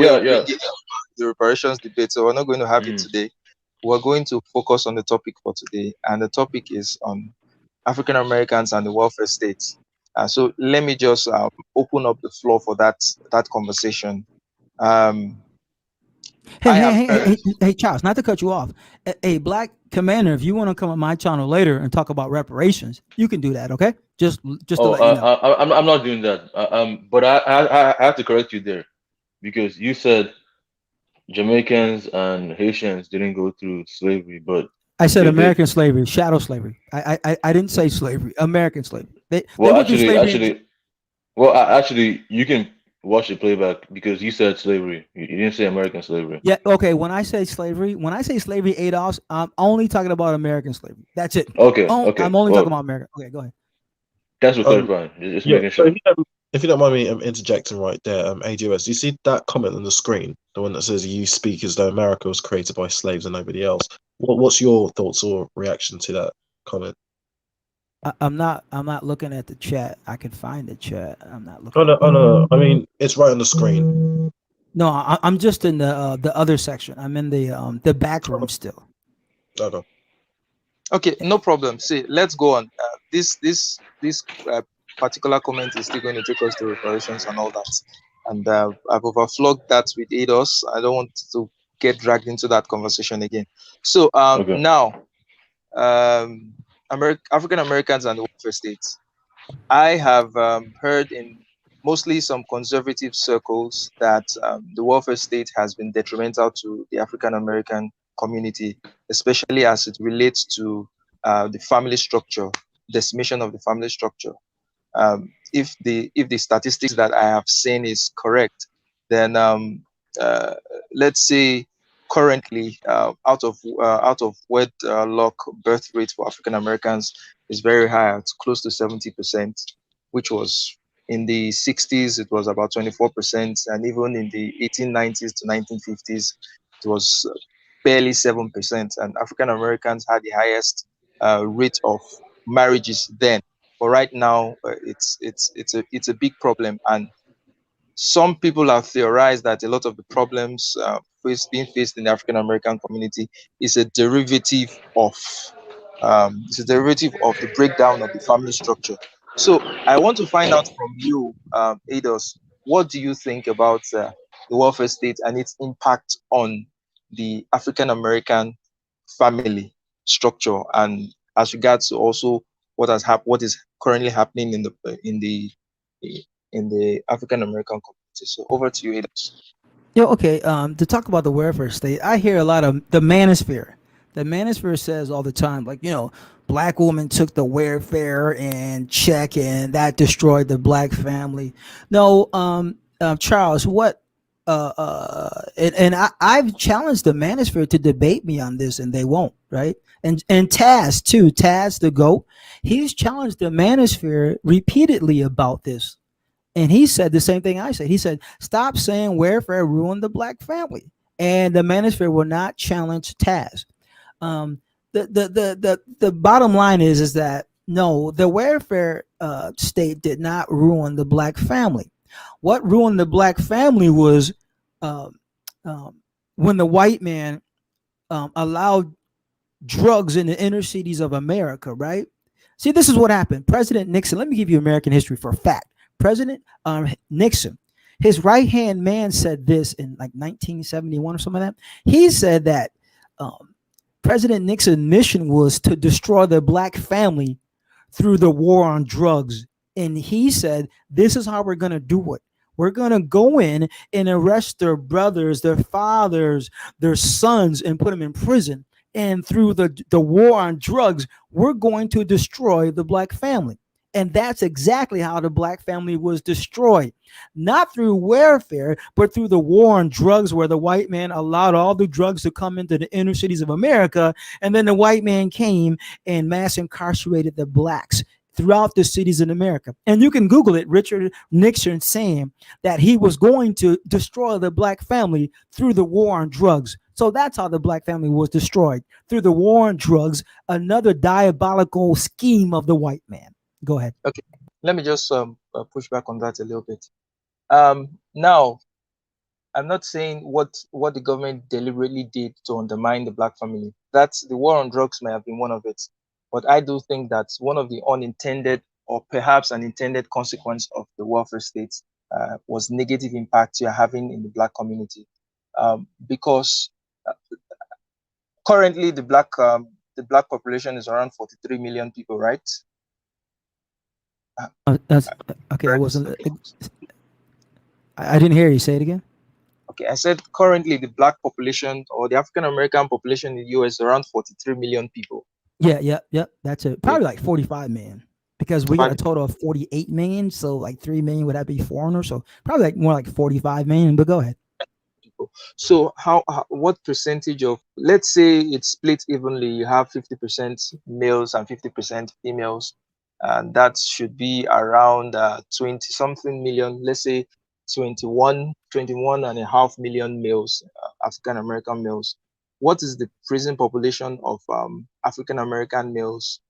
way Yeah, of yeah. bringing the reparations debate. So we're not going to have it Mm. today. We're going to focus on the topic for today, and the topic is on African Americans and the welfare state. So let me just open up the floor for that conversation. Um, Hey, I hey, have hey, hey, heard. hey, hey, Charles, not to cut you off. A black commander, if you want to come on my channel later and talk about reparations, you can do that, okay? Just to Oh, let you know. I'm not doing that. But I have to correct you there because you said Jamaicans and Haitians didn't go through slavery, but I said they did. American slavery, shadow slavery. I didn't say slavery, American slavery. They Well, went through actually, slavery. actually, actually, you can watch the playback because you said slavery. You didn't say American slavery. Yeah, okay. When I say slavery, Adolf, I'm only talking about American slavery. That's it. Okay, Oh, okay. I'm only talking Well, about American. Okay, go ahead. thanks for Um, clarifying. Just yeah. making So sure. if you don't mind me interjecting right there, ADOS, you see that comment on the screen, the one that says "You speak as though America was created by slaves and nobody else." What's your thoughts or reaction to that comment? I'm not looking at the chat. I can find the chat. I'm not Oh looking no, at. oh no, I mean it's right on the screen. No, I'm just in the other section. I'm in the back room still. Okay. Okay, no problem. See, let's go on. This particular comment is still going to take us to reparations and all that, and I've overflogged that with ADOS. I don't want to get dragged into that conversation again. So Okay. now, um, African Americans and the welfare states. I have heard in mostly some conservative circles that the welfare state has been detrimental to the African American community, especially as it relates to the family structure, decimation of the family structure. If the statistics that I have seen is correct, then uh, let's say currently out of wedlock birth rate for African Americans is very high, it's close to 70%, which was in the 60s it was about 24%, and even in the 1890s to 1950s it was barely 7%, and African Americans had the highest rate of marriages then. But right now, it's a big problem, and some people have theorized that a lot of the problems being faced in the African American community is a derivative of the breakdown of the family structure. So I want to find out from you, Ados, what do you think about the welfare state and its impact on the African American family structure, and as regards to also what is currently happening in the African American community. So over to you, Ados. Yeah, okay. To talk about the welfare state, I hear a lot of the manosphere. The manosphere says all the time, like, black woman took the welfare and check, and that destroyed the black family. No, Charles, what? And I've challenged the manosphere to debate me on this, and they won't, right? And Taz too, Taz the goat, he's challenged the manosphere repeatedly about this, and he said the same thing I said. He said, "Stop saying welfare ruined the black family." And the manosphere will not challenge Taz. Um, the bottom line is that no, the welfare state did not ruin the black family. What ruined the black family was um, um, when the white man allowed drugs in the inner cities of America, right? See, this is what happened. President Nixon, let me give you American history for a fact. President Nixon, his right hand man said this in like 1971 or something like that. He said that um, President Nixon's mission was to destroy the black family through the war on drugs. And he said, this is how we're going to do it. We're going to go in and arrest their brothers, their fathers, their sons, and put them in prison. And through the war on drugs, we're going to destroy the black family. And that's exactly how the black family was destroyed. Not through welfare, but through the war on drugs, where the white man allowed all the drugs to come into the inner cities of America. And then the white man came and mass incarcerated the blacks throughout the cities in America. And you can Google it, Richard Nixon saying that he was going to destroy the black family through the war on drugs. So that's how the black family was destroyed, through the war on drugs, another diabolical scheme of the white man. Go ahead. Okay, let me just push back on that a little bit. Now, I'm not saying what the government deliberately did to undermine the black family. That's the war on drugs may have been one of it, but I do think that one of the unintended or perhaps an intended consequence of the welfare state was negative impact you're having in the black community, because uh, currently the black population is around 43 million people, right? Uh, That's okay. I correct. wasn't. Okay. I didn't hear you say it again. Okay, I said currently the black population or the African American population in the US is around 43 million people. Yeah. That's it. Yeah, Probably like 45 million because we got a 5 total of 48 million. So like 3 million would that be foreigners? So probably like more like 45 million. But go ahead. people. So how what percentage of, let's say it's split evenly, you have 50% males and 50% females, and that should be around 20 something million, let's say 21 and a half million males, African American males. What is the prison population of African American males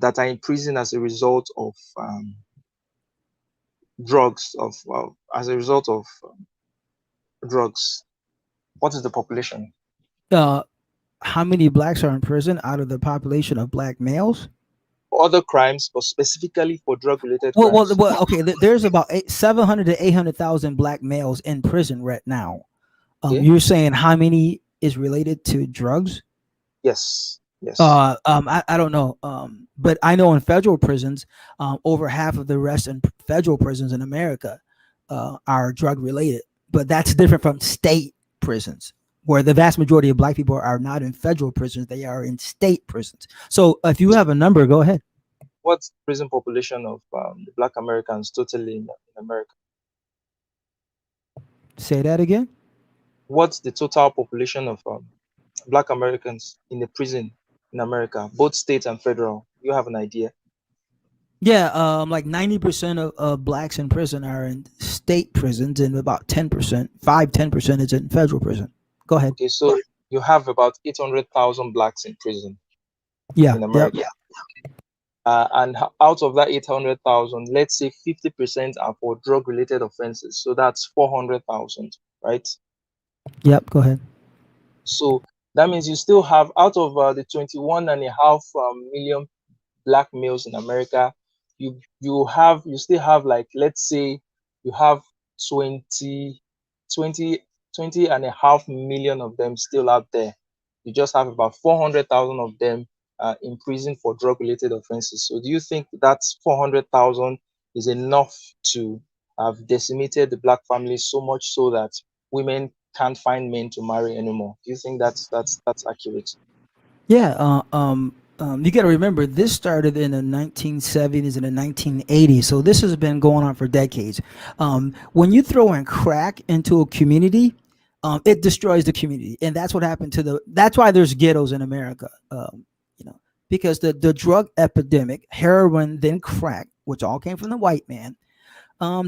that are in prison as a result of drugs of as a result of drugs? What is the population? Uh, how many blacks are in prison out of the population of black males? Other crimes, but specifically for drug-related Well, crimes. well okay. There's about 700 to 800,000 black males in prison right now. Okay. You're saying how many is related to drugs? Yes. Yes. I don't know. But I know in federal prisons, over half of the arrests in federal prisons in America are drug related. But that's different from state prisons, where the vast majority of black people are not in federal prisons; they are in state prisons. So, if you have a number, go ahead. What's the prison population of the Black Americans totally in America? Say that again. What's the total population of Black Americans in the prison in America, both state and federal? You have an idea? Yeah, like 90% of blacks in prison are in state prisons, and about 10%, 5-10% is in federal prison. Go ahead. Okay, so you have about 800,000 blacks in prison Yeah, in yeah, America. And out of that 800,000, let's say 50% are for drug-related offenses. So that's 400,000, right? yep. Go ahead. So that means you still have, out of the 21 and a half million black males in America, you still have, like, let's say you have 20, 20 and a half million of them still out there. You just have about 400,000 of them in prison for drug-related offenses. So do you think that 400,000 is enough to have decimated the black family so much so that women can't find men to marry anymore? Do you think that's accurate? Yeah, you got to remember this started in the 1970s and the 1980s, so this has been going on for decades. When you throw in crack into a community, it destroys the community, and that's what happened to the. That's why there's ghettos in America, you know, because the drug epidemic, heroin, then crack, which all came from the white man,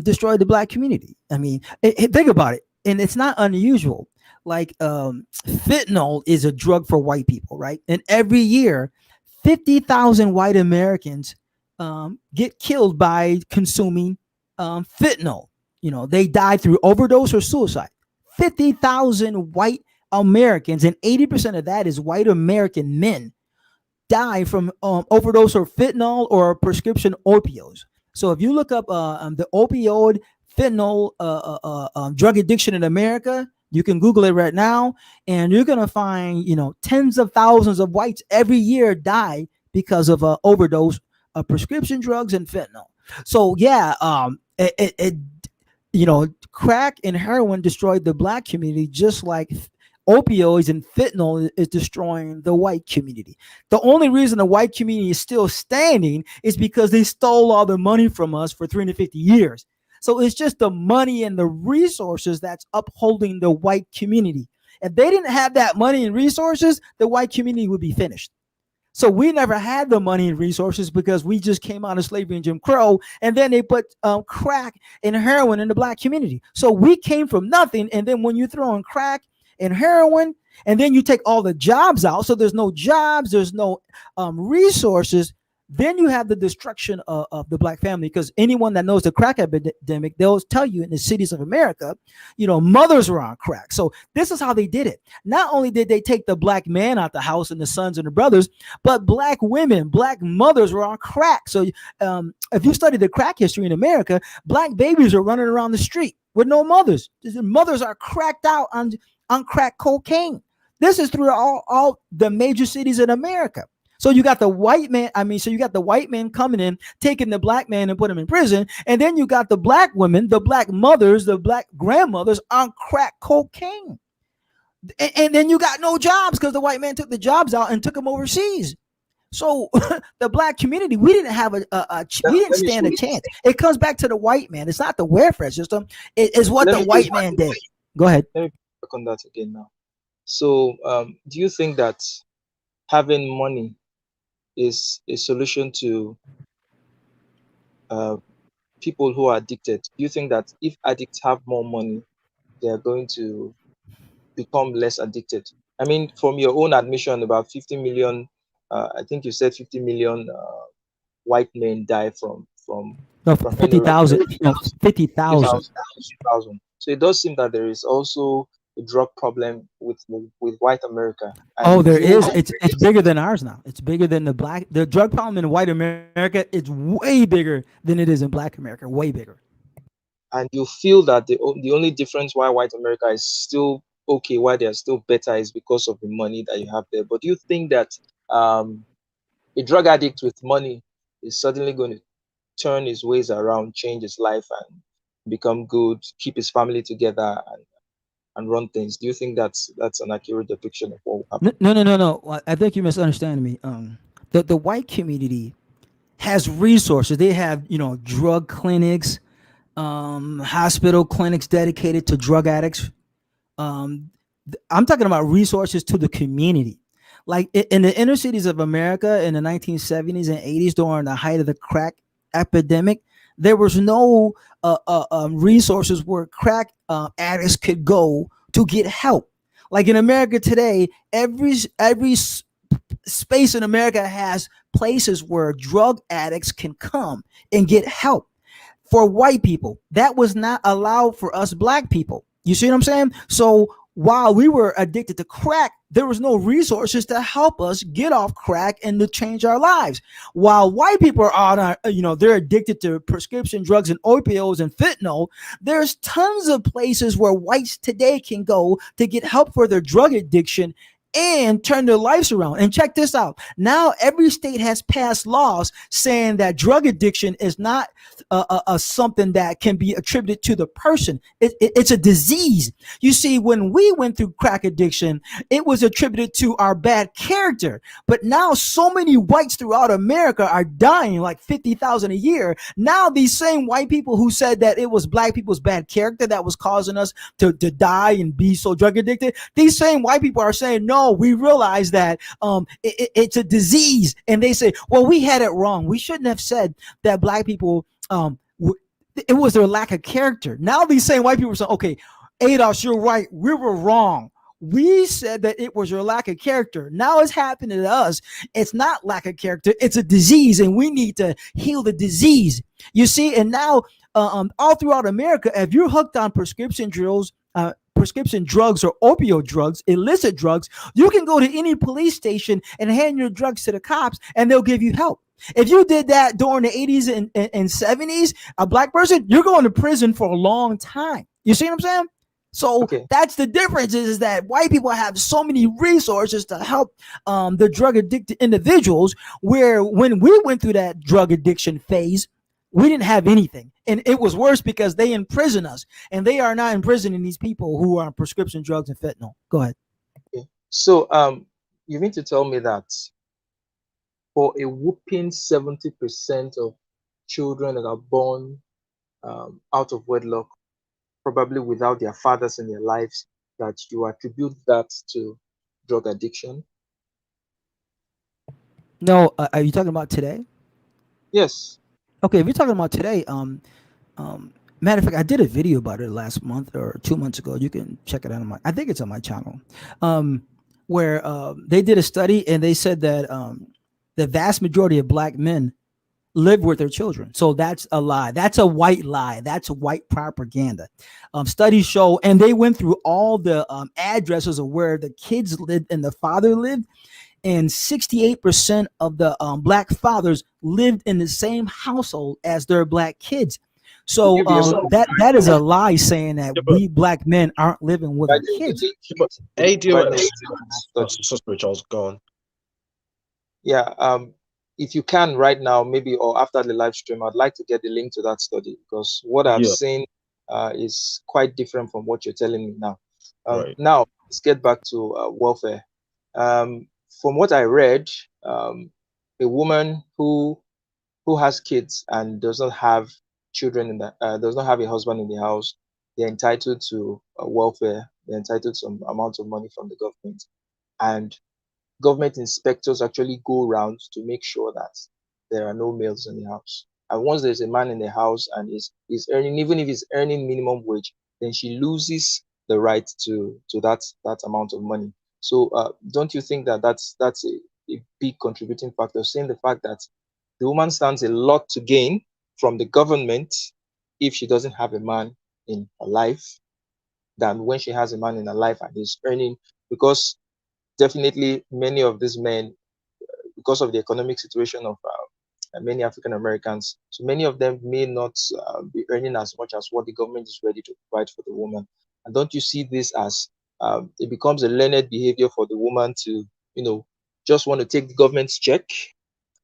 destroyed the black community. I mean, think about it, and it's not unusual. Like fentanyl is a drug for white people, right? And every year, 50,000 white Americans get killed by consuming fentanyl. You know, they die through overdose or suicide. 50,000 white Americans, and 80% of that is white American men, die from overdose or fentanyl or prescription opioids. So if you look up the opioid fentanyl drug addiction in America, you can Google it right now, and you're gonna find tens of thousands of whites every year die because of overdose of prescription drugs and fentanyl. So yeah, crack and heroin destroyed the black community just like opioids and fentanyl is destroying the white community. The only reason the white community is still standing is because they stole all the money from us for 350 years. So it's just the money and the resources that's upholding the white community. If they didn't have that money and resources, the white community would be finished. So we never had the money and resources because we just came out of slavery and Jim Crow, and then they put crack and heroin in the black community. So we came from nothing, and then when you throw in crack and heroin, and then you take all the jobs out, so there's no jobs, there's no resources. Then you have the destruction of the black family, because anyone that knows the crack epidemic, they'll tell you in the cities of America, mothers were on crack. So this is how they did it. Not only did they take the black man out the house and the sons and the brothers, but black women, black mothers were on crack. So if you study the crack history in America, black babies are running around the street with no mothers. The mothers are cracked out on crack cocaine. This is through all the major cities in America. So you got the white man. So you got the white man coming in, taking the black man and put him in prison. And then you got the black women, the black mothers, the black grandmothers on crack cocaine. And then you got no jobs because the white man took the jobs out and took them overseas. So the black community, we didn't have we didn't stand a chance. It comes back to the white man. It's not the welfare system. It is what the white man did. Go ahead. Let me back on that again now. So do you think that having money is a solution to people who are addicted? Do you think that if addicts have more money, they are going to become less addicted? I mean, from your own admission, about 50 million, I think you said 50 million white men die from no, 50,000. 50,000. So it does seem that there is also a drug problem with white America. And there is. It's bigger than ours now. It's bigger than the drug problem in white America. It's way bigger than it is in black America. Way bigger. And you feel that the only difference why white America is still okay, why they are still better, is because of the money that you have there. But do you think that a drug addict with money is suddenly going to turn his ways around, change his life, and become good, keep his family together, and run things? Do you think that's an accurate depiction of what will happen? No. I think you misunderstand me. The white community has resources. They have drug clinics, hospital clinics dedicated to drug addicts. I'm talking about resources to the community. Like in the inner cities of America in the 1970s and 80s, during the height of the crack epidemic, there was no resources where crack addicts could go to get help. Like in America today, every space in America has places where drug addicts can come and get help. For white people, that was not allowed for us black people. You see what I'm saying? So while we were addicted to crack, there was no resources to help us get off crack and to change our lives. While white people are on, they're addicted to prescription drugs and opioids and fentanyl, there's tons of places where whites today can go to get help for their drug addiction and turn their lives around. And check this out. Now every state has passed laws saying that drug addiction is not something that can be attributed to the person. It's a disease. You see, when we went through crack addiction, it was attributed to our bad character. But now so many whites throughout America are dying, like 50,000 a year. Now these same white people who said that it was black people's bad character that was causing us to die and be so drug addicted, these same white people are saying, no, we realize that it's a disease. And they say, well, we had it wrong. We shouldn't have said that black people, it was their lack of character. Now these same white people are saying, okay, Adolf, you're right. We were wrong. We said that it was your lack of character. Now it's happening to us. It's not lack of character. It's a disease, and we need to heal the disease. You see, and now all throughout America, if you're hooked on prescription drugs or opioid drugs, illicit drugs, you can go to any police station and hand your drugs to the cops, and they'll give you help. If you did that during the 80s and 70s, a black person, you're going to prison for a long time. You see what I'm saying? So That's the difference, is that white people have so many resources to help the drug addicted individuals, where when we went through that drug addiction phase, we didn't have anything. And it was worse because they imprison us, and they are not imprisoning these people who are on prescription drugs and fentanyl. Go ahead. Okay. So you mean to tell me that for a whooping 70% of children that are born out of wedlock, probably without their fathers in their lives, that you attribute that to drug addiction? No, are you talking about today? Yes. Okay, if you're talking about today, matter of fact, I did a video about it last month or 2 months ago. You can check it out I think it's on my channel, where they did a study, and they said that The vast majority of black men live with their children. So that's a lie. That's a white lie. That's white propaganda. Studies show, and they went through all the addresses of where the kids lived and the father lived, and 68% of the black fathers lived in the same household as their black kids. So Give you some that is a lie, saying that Yeah, but, we black men aren't living with by our the kids. link yeah, but by the ADOS. Oh, study. sorry, Charles, go on. Yeah, if you can right now, maybe or after the live stream, I'd like to get the link to that study because what I've Yeah, seen is quite different from what you're telling me now. right. Now, let's get back to welfare. From what I read, a woman who has kids and does not have children in the does not have a husband in the house, they're entitled to welfare. They're entitled to some amount of money from the government, and government inspectors actually go around to make sure that there are no males in the house. And once there's a man in the house and is earning, even if he's earning minimum wage, then she loses the right to that amount of money. So don't you think that that's a big contributing factor? Saying the fact that the woman stands a lot to gain from the government if she doesn't have a man in her life than when she has a man in her life and is earning, because definitely many of these men, because of the economic situation of many African Americans, so many of them may not be earning as much as what the government is ready to provide for the woman. And don't you see this as it becomes a learned behavior for the woman to, just want to take the government's check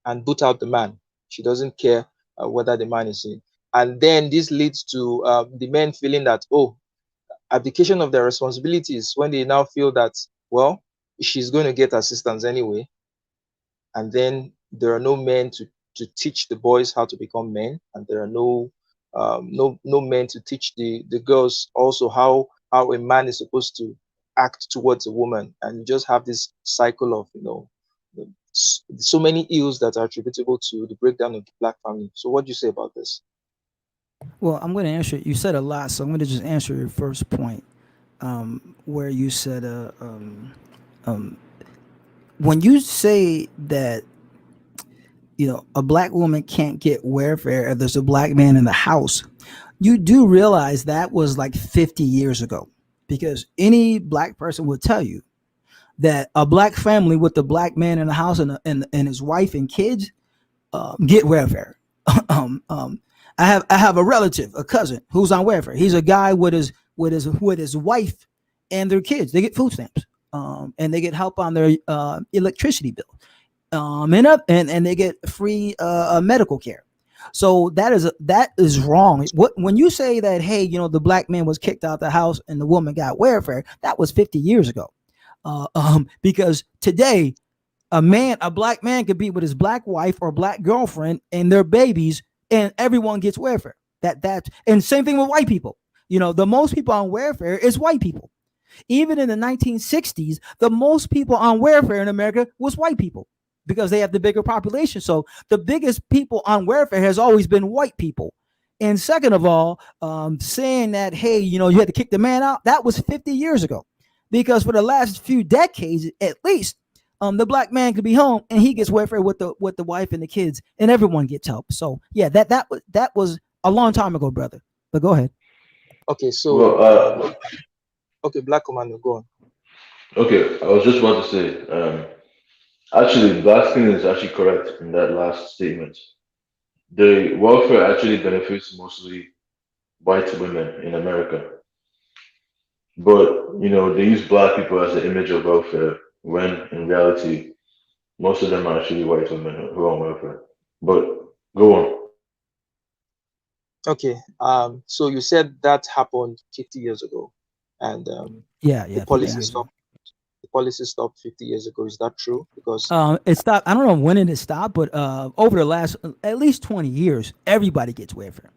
and boot out the man? She doesn't care whether the man is in. And then this leads to the men feeling that, oh, abdication of their responsibilities when they now feel that, well, she's going to get assistance anyway, and then there are no men to teach the boys how to become men, and there are no men to teach the girls also how a man is supposed to act towards a woman, and you just have this cycle of so many ills that are attributable to the breakdown of the black family. So what do you say about this? Well, I'm going to answer. You said a lot, so I'm going to just answer your first point, where you said, um, when you say that a black woman can't get welfare if there's a black man in the house, you do realize that was like 50 years ago, because any black person would tell you that a black family with the black man in the house and his wife and kids get welfare. um, um, I have a relative, a cousin who's on welfare. He's a guy with his wife and their kids. They get food stamps, and they get help on their electricity bill, and they get free medical care. So that is wrong. When you say that, hey, the black man was kicked out the house and the woman got welfare, that was 50 years ago. Because today a black man could be with his black wife or black girlfriend and their babies, and everyone gets welfare. And same thing with white people. The most people on welfare is white people. Even in the 1960s, the most people on welfare in America was white people because they have the bigger population. So the biggest people on welfare has always been white people. And second of all, saying that, hey, you had to kick the man out, that was 50 years ago. Because for the last few decades, at least, the black man could be home and he gets welfare with the wife and the kids, and everyone gets help. So yeah, that was a long time ago, brother. But go ahead. Okay, so Well, okay, Black Commando, go on. okay, I was just about to say, actually, Baskin is actually correct in that last statement. The welfare actually benefits mostly white women in America, but they use black people as the image of welfare when in reality most of them are actually white women who are on welfare. But go on. Okay, so you said that happened 50 years ago, and Yeah, the yeah, 50 policy years ago. stopped. The policy stopped 50 years ago. Is that true? Because It stopped. I don't know when it stopped, but over the last at least 20 years, everybody gets welfare.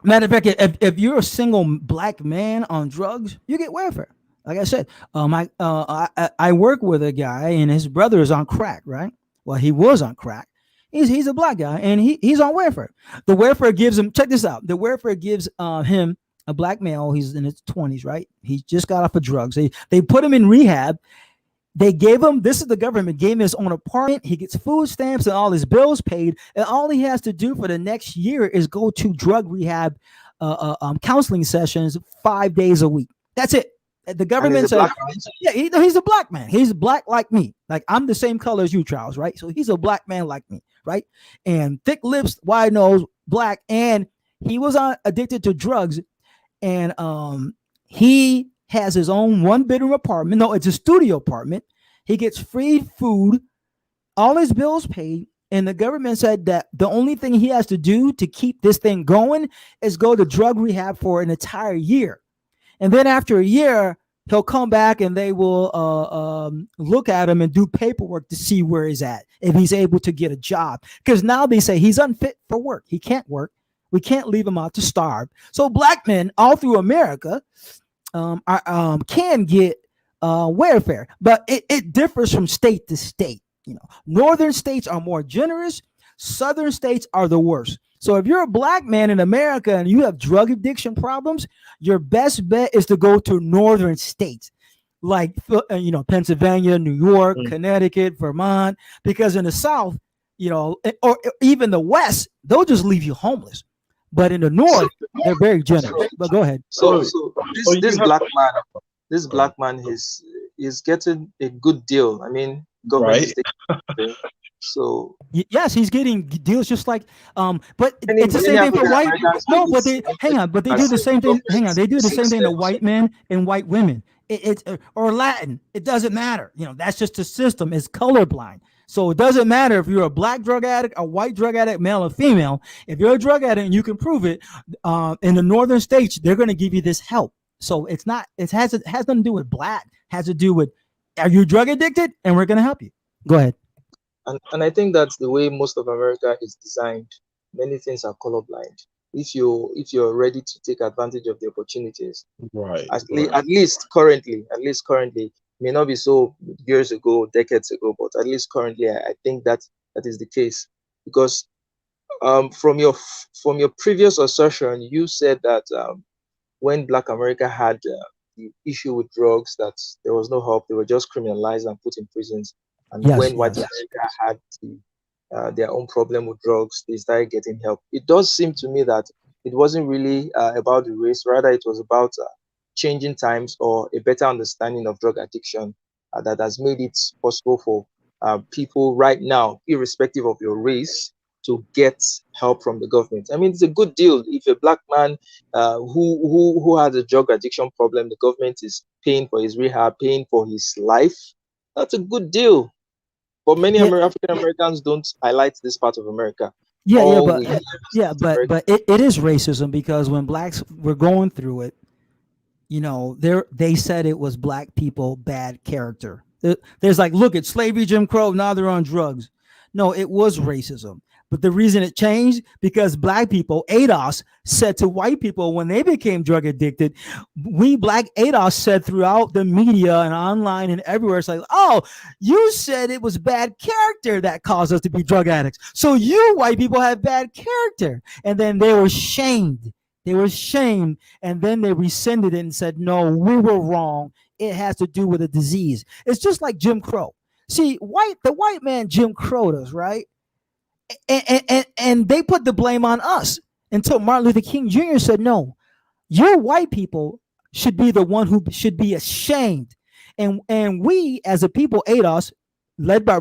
Matter of fact, if you're a single black man on drugs, you get welfare. Like I said, I work with a guy and his brother is on crack, right? Well, he was on crack. He's a black guy and he's on welfare. The welfare gives him, check this out. The welfare gives him, a black male. He's in his 20s, right? He just got off of drugs. They put him in rehab. They gave him, this is the government, gave him his own apartment. He gets food stamps and all his bills paid. And all he has to do for the next year is go to drug rehab counseling sessions 5 days a week. That's it. The government said, yeah, he's a black man. He's black like me. Like I'm the same color as you, Charles, right? So he's a black man like me, right? And thick lips, wide nose, black. And he was addicted to drugs. And he has his own one-bedroom apartment. No, it's a studio apartment. He gets free food, all his bills paid. And the government said that the only thing he has to do to keep this thing going is go to drug rehab for an entire year. And then after a year, he'll come back and they will look at him and do paperwork to see where he's at, if he's able to get a job. Because now they say he's unfit for work. He can't work. We can't leave him out to starve. So black men all through America can get welfare, but it differs from state to state. You know, northern states are more generous. Southern states are the worst. So if you're a black man in America and you have drug addiction problems, your best bet is to go to northern states like, Pennsylvania, New York, Connecticut, Vermont, because in the South, or even the West, they'll just leave you homeless. But in the North, they're very generous. But go ahead. So this black man is getting a good deal. I mean, government is taking. So yes, he's getting deals just like but it's the same thing for white. No, but they do the same thing. They do the same thing to white men and white women. It's or Latin. It doesn't matter. That's just the system. It's colorblind. So it doesn't matter if you're a black drug addict, a white drug addict, male or female. If you're a drug addict and you can prove it, in the northern states, they're going to give you this help. So it's not. It has nothing to do with black. It has to do with, are you drug addicted? And we're going to help you. Go ahead. And I think that's the way most of America is designed. Many things are colorblind. If you're ready to take advantage of the opportunities, right? At least currently, may not be so years ago, decades ago, but at least currently, I think that is the case. Because from your previous assertion, you said that when Black America had the issue with drugs, that there was no help; they were just criminalized and put in prisons. And when White America had their own problem with drugs, they started getting help. It does seem to me that it wasn't really about the race, rather it was about changing times or a better understanding of drug addiction that has made it possible for people right now, irrespective of your race, to get help from the government. I mean, it's a good deal. If a black man who has a drug addiction problem, the government is paying for his rehab, paying for his life, that's a good deal. But many African Americans don't highlight this part of America. But it is racism, because when blacks were going through it, they said it was black people bad character. There's like, look at slavery, Jim Crow, now they're on drugs. No, it was racism. But the reason it changed, because black people, ADOS, said to white people when they became drug addicted, we black ADOS said throughout the media and online and everywhere, it's like, oh, you said it was bad character that caused us to be drug addicts. So you white people have bad character. And then they were shamed. And then they rescinded it and said, no, we were wrong. It has to do with a disease. It's just like Jim Crow. See, the white man Jim Crowed us, right? And they put the blame on us until Martin Luther King Jr. said, no, your white people should be the one who should be ashamed. And we as a people, ADOS, led by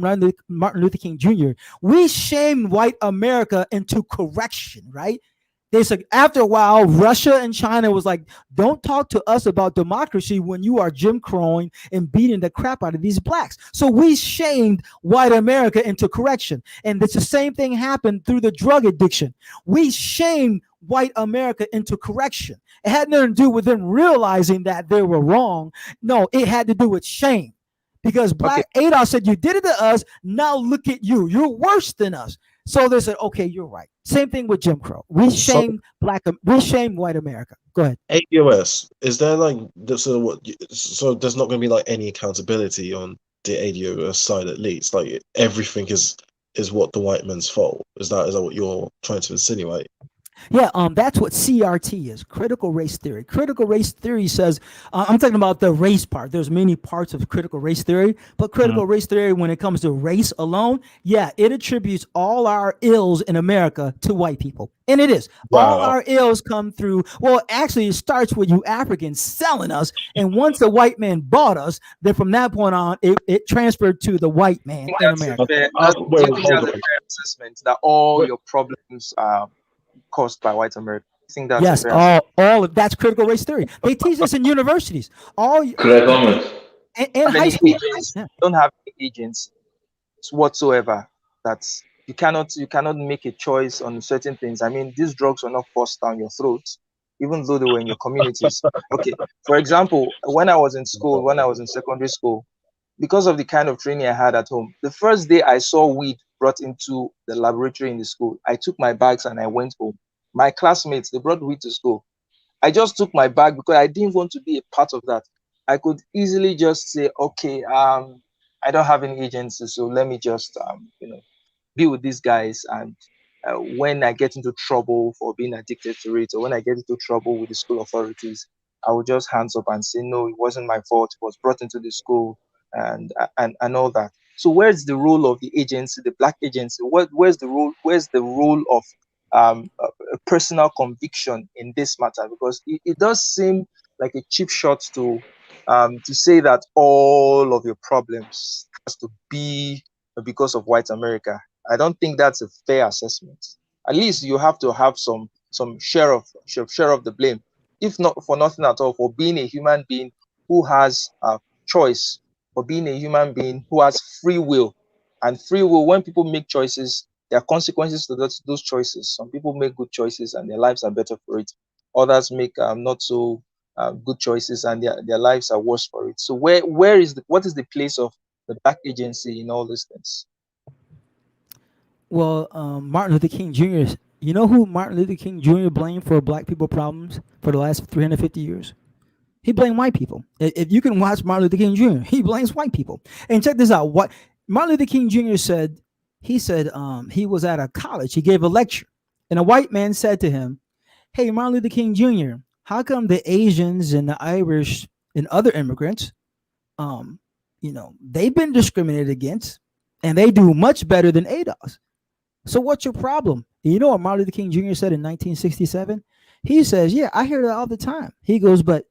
Martin Luther King Jr., we shamed white America into correction, right? They said after a while, Russia and China was like, don't talk to us about democracy when you are Jim Crowing and beating the crap out of these blacks. So we shamed white America into correction. And it's the same thing happened through the drug addiction. We shamed white America into correction. It had nothing to do with them realizing that they were wrong. No, it had to do with shame. Because Black ADOS said, you did it to us, now look at you. You're worse than us. So they said, okay, you're right. Same thing with Jim Crow. We shame white America. Go ahead. ADOS, is there like so there's not going to be like any accountability on the ADOS side, at least? Like everything is what the white man's fault. Is that what you're trying to insinuate? Yeah, that's what CRT is, critical race theory. Critical race theory says, I'm talking about the race part. There's many parts of critical race theory, but Mhm. critical race theory, when it comes to race alone, yeah, it attributes all our ills in America to white people. And it is. All Wow. our ills come through, well, actually, it starts with you Africans selling us. And once the white man bought us, then from that point on, it transferred to the white man in That's a America. fair. Do Wait, you wait, think hold that's a on. fair assessment that all Wait, your problems are caused by white America? I think that's a Yes, fair assessment. all of that's critical race theory. They teach this in universities, all Could I comment? in Have high any school. agents? Yeah. Don't have any agents whatsoever. That's you cannot make a choice on certain things. I mean, these drugs were not forced down your throat, even though they were in your communities. Okay, for example, when I was in school, when I was in secondary school, because of the kind of training I had at home, the first day I saw weed brought into the laboratory in the school, I took my bags and I went home. My classmates, they brought weed to school. I just took my bag because I didn't want to be a part of that. I could easily just say, okay, I don't have any agency, so let me just, be with these guys. And when I get into trouble for being addicted to it, or when I get into trouble with the school authorities, I will just hands up and say, no, it wasn't my fault. It was brought into the school, and all that. So where's the role of the agency, the black agency? Where's the role? Where's the role of a personal conviction in this matter? Because it does seem like a cheap shot to say that all of your problems has to be because of white America. I don't think that's a fair assessment. At least you have to have some share of the blame, if not for nothing at all, for being a human being who has a choice, for being a human being who has free will. And free will, when people make choices, there are consequences to those choices. Some people make good choices and their lives are better for it. Others make not so good choices and their lives are worse for it. So what is the place of the black agency in all these things? Well, Martin Luther King Jr. You know who Martin Luther King Jr. blamed for black people problems for the last 350 years? He blamed white people. If you can watch Martin Luther King Jr., he blames white people. And check this out: what Martin Luther King Jr. said. He said he was at a college. He gave a lecture, and a white man said to him, "Hey, Martin Luther King Jr., how come the Asians and the Irish and other immigrants, um, they've been discriminated against, and they do much better than ADOS? So what's your problem?" You know what Martin Luther King Jr. said in 1967? He says, "Yeah, I hear that all the time." He goes, "But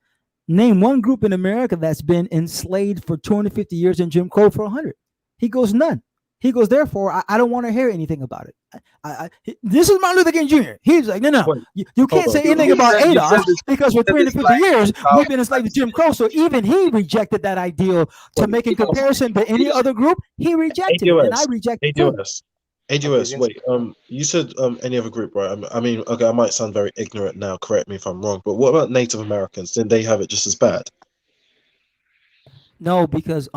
name one group in America that's been enslaved for 250 years and Jim Crow for 100." He goes, "None." He goes, "Therefore, I don't want to hear anything about it." This is Martin Luther King Jr. He's like, no, wait, you hold can't on. say anything about You said ADOS because for said this 350 line years, about we've been enslaved to Jim Crow. So even he rejected that ideal to Wait, make in comparison to any other group. He rejected it, and I ADOS, reject it too. ADOS, okay, ADOS. Wait, you said any other group, right? I mean, okay, I might sound very ignorant now. Correct me if I'm wrong, but what about Native Americans? Didn't they have it just as bad? No, because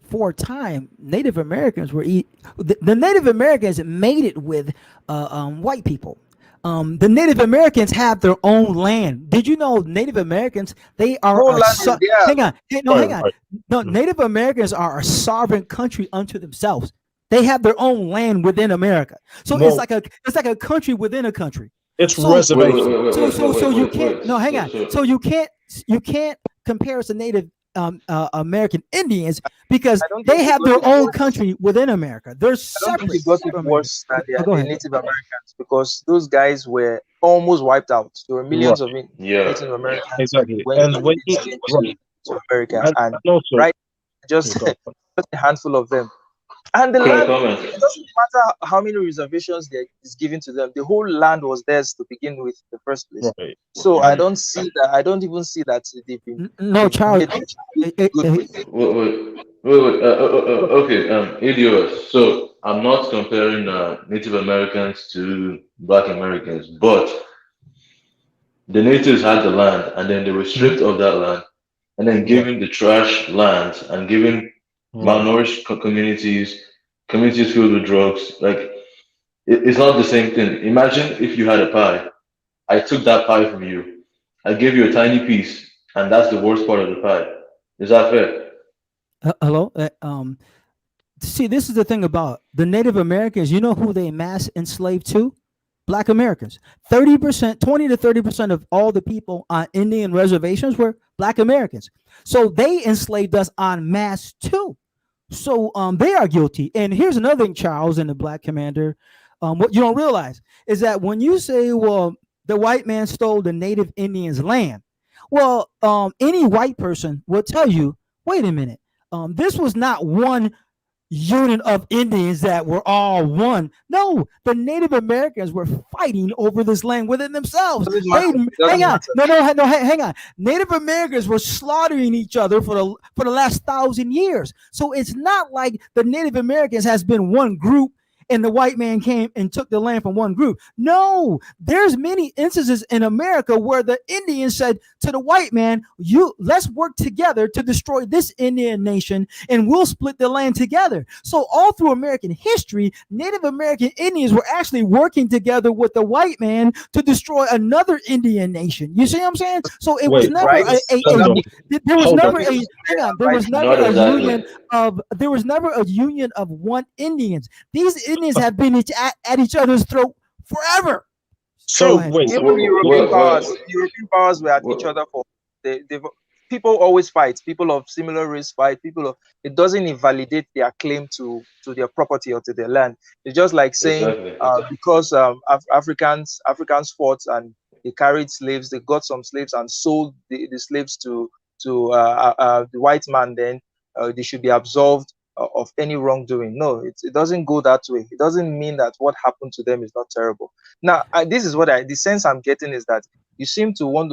for a time, Native Americans the Native Americans made it with white people. The Native Americans have their own land. Did you know Native Americans? They are whole land is there. hang on, no, Right, hang on. right. No, Mhm. Native Americans are a sovereign country unto themselves. They have their own land within America. So Well, it's like a country within a country. it's So Wait, wait, reservation. wait, wait, wait, wait, so wait, you wait, can't wait. no hang on. So you can't compare us to Native American Indians because I don't think they they have got their it own worse. country within America. They're I don't think they separate got it from America. worse than Go the ahead. Native Americans because those guys were almost wiped out. There were Right, millions of Yeah. Native Americans exactly. when And when Indians came right, to America, and and also, right, yeah, just go on. just a handful of them. And the Could I land, comment? it doesn't matter how many reservations there is given to them. The whole land was theirs to begin with, in the first place. Right. So I Mhm. don't see that. I don't even see that No, they've Charles. made good with it. Wait. Okay. ADOS. So I'm not comparing Native Americans to Black Americans, but the natives had the land, and then they were Mhm. stripped of that land, and then Right. given the trash lands, and given Right. malnourished communities, communities filled with drugs. Like it's not the same thing. Imagine if you had a pie. I took that pie from you. I gave you a tiny piece, and that's the worst part of the pie. Is that fair? Hello. See, this is the thing about the Native Americans. You know who they mass enslaved to? Black Americans. 30%, 20 to 30% of all the people on Indian reservations were Black Americans. So they enslaved us en masse too. So they are guilty. And here's another thing, Charles and the Black Commander. What you don't realize is that when you say, well, the white man stole the native Indians' land, well, any white person will tell you, wait a minute, this was not one unit of Indians that were all one. No, the Native Americans were fighting over this land within themselves. Hang on. No, hang on. Native Americans were slaughtering each other for the last 1,000 years. So it's not like the Native Americans has been one group and the white man came and took the land from one group. No, there's many instances in America where the Indians said to the white man, let's work together to destroy this Indian nation and we'll split the land together. So all through American history, Native American Indians were actually working together with the white man to destroy another Indian nation. You see what I'm saying? So it was never there was never a union of one Indians. These Indians have been at each other's throat forever. So wait, even European powers were at each other for people always fight. People of similar race fight. It doesn't invalidate their claim to their property or to their land. It's just like saying because Africans fought and they carried slaves, they got some slaves and sold the slaves to the white man. Then they should be absolved of any wrongdoing. No, it doesn't go that way. It doesn't mean that what happened to them is not terrible. Now, this is what the sense I'm getting is that you seem to want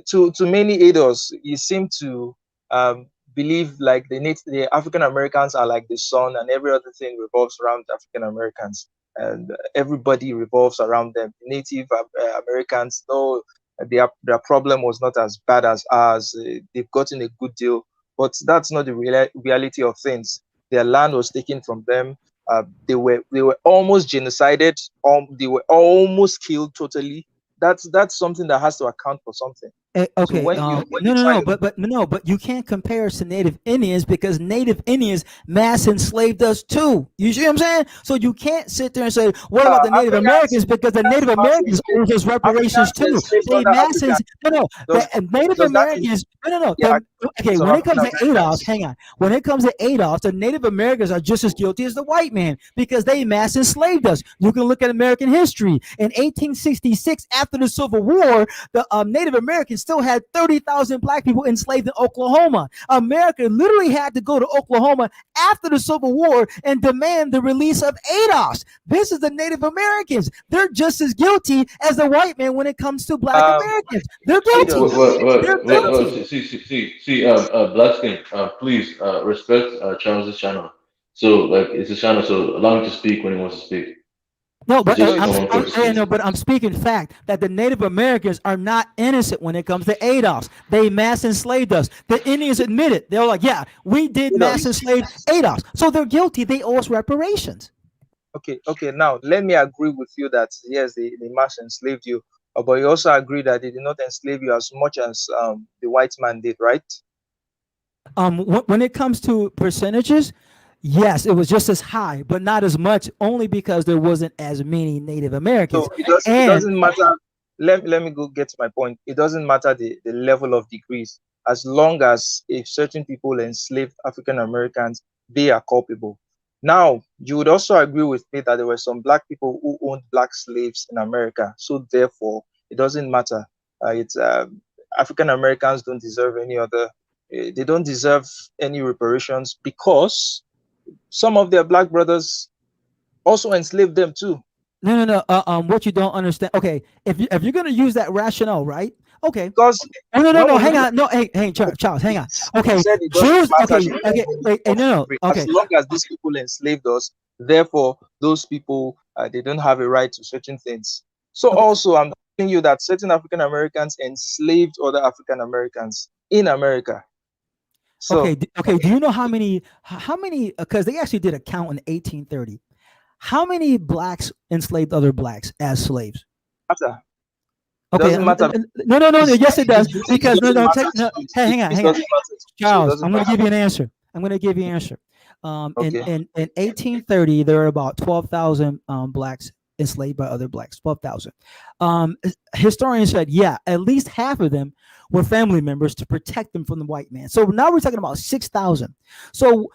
to many adults, you seem to believe like the African Americans are like the sun and every other thing revolves around African Americans and everybody revolves around them. Native Americans, no, their problem was not as bad as ours. They've gotten a good deal. But that's not the reality of things. Their land was taken from them. They were almost genocided. They were almost killed totally. That's something that has to account for something. Okay. So but you can't compare us to Native Indians because Native Indians mass enslaved us too. You see what I'm saying? So you can't sit there and say, what about the Native Americans? Because the Native Americans owe us reparations too. They mass Native Americans. Okay, when it comes to ADOS, hang on. When it comes to ADOS, the Native Americans are just as guilty as the white man because they mass enslaved us. You can look at American history. In 1866, after the Civil War, the Native Americans still had 30,000 black people enslaved in Oklahoma. America literally had to go to Oklahoma after the Civil War and demand the release of ADOS. This is the Native Americans. They're just as guilty as the white man when it comes to black Americans. They're guilty. Blackskin, please respect Charles's channel. So, like, it's a channel, so allow him to speak when he wants to speak. No, but I'm speaking fact that the Native Americans are not innocent when it comes to ADOS. They mass enslaved us. The Indians admit it. They're like, yeah, we did mass enslave ADOS. So they're guilty. They owe us reparations. Okay. Now, let me agree with you that, yes, they mass enslaved you. But you also agree that they did not enslave you as much as the white man did, right? When it comes to percentages, yes, it was just as high, but not as much, only because there wasn't as many Native Americans. So it doesn't matter. Let me go get to my point. It doesn't matter the level of degrees, as long as if certain people enslaved African Americans, they are culpable. Now, you would also agree with me that there were some black people who owned black slaves in America. So therefore, it doesn't matter. African Americans don't deserve any other. They don't deserve any reparations because some of their black brothers also enslaved them too. No. What you don't understand. Okay, if you're gonna use that rationale, right? Okay. Because no. Hang on. No, hey, Charles, hang on. Okay. Jews. Okay. Wait. No. Okay. As long as these people enslaved us, therefore those people they don't have a right to certain things. So also, I'm telling you that certain African Americans enslaved other African Americans in America. So, okay. Do you know how many? Because they actually did a count in 1830. How many blacks enslaved other blacks as slaves? Matter. Okay. Doesn't matter. No. Yes, it does. Because hang on. Charles, I'm going to give you an answer. In 1830, there were about 12,000 blacks enslaved by other blacks. 12,000. Historians said, yeah, at least half of them were family members to protect them from the white man. So now we're talking about 6,000. So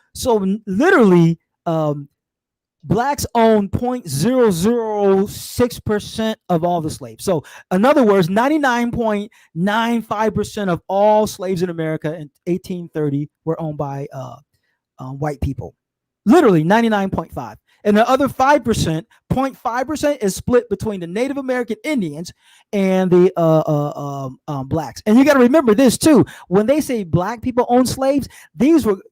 literally, blacks own 0.006% of all the slaves. So in other words, 99.95% of all slaves in America in 1830 were owned by white people. Literally 99.5. And the other 5%, 0.5% is split between the Native American Indians and the blacks. And you got to remember this too. When they say black people own slaves, these were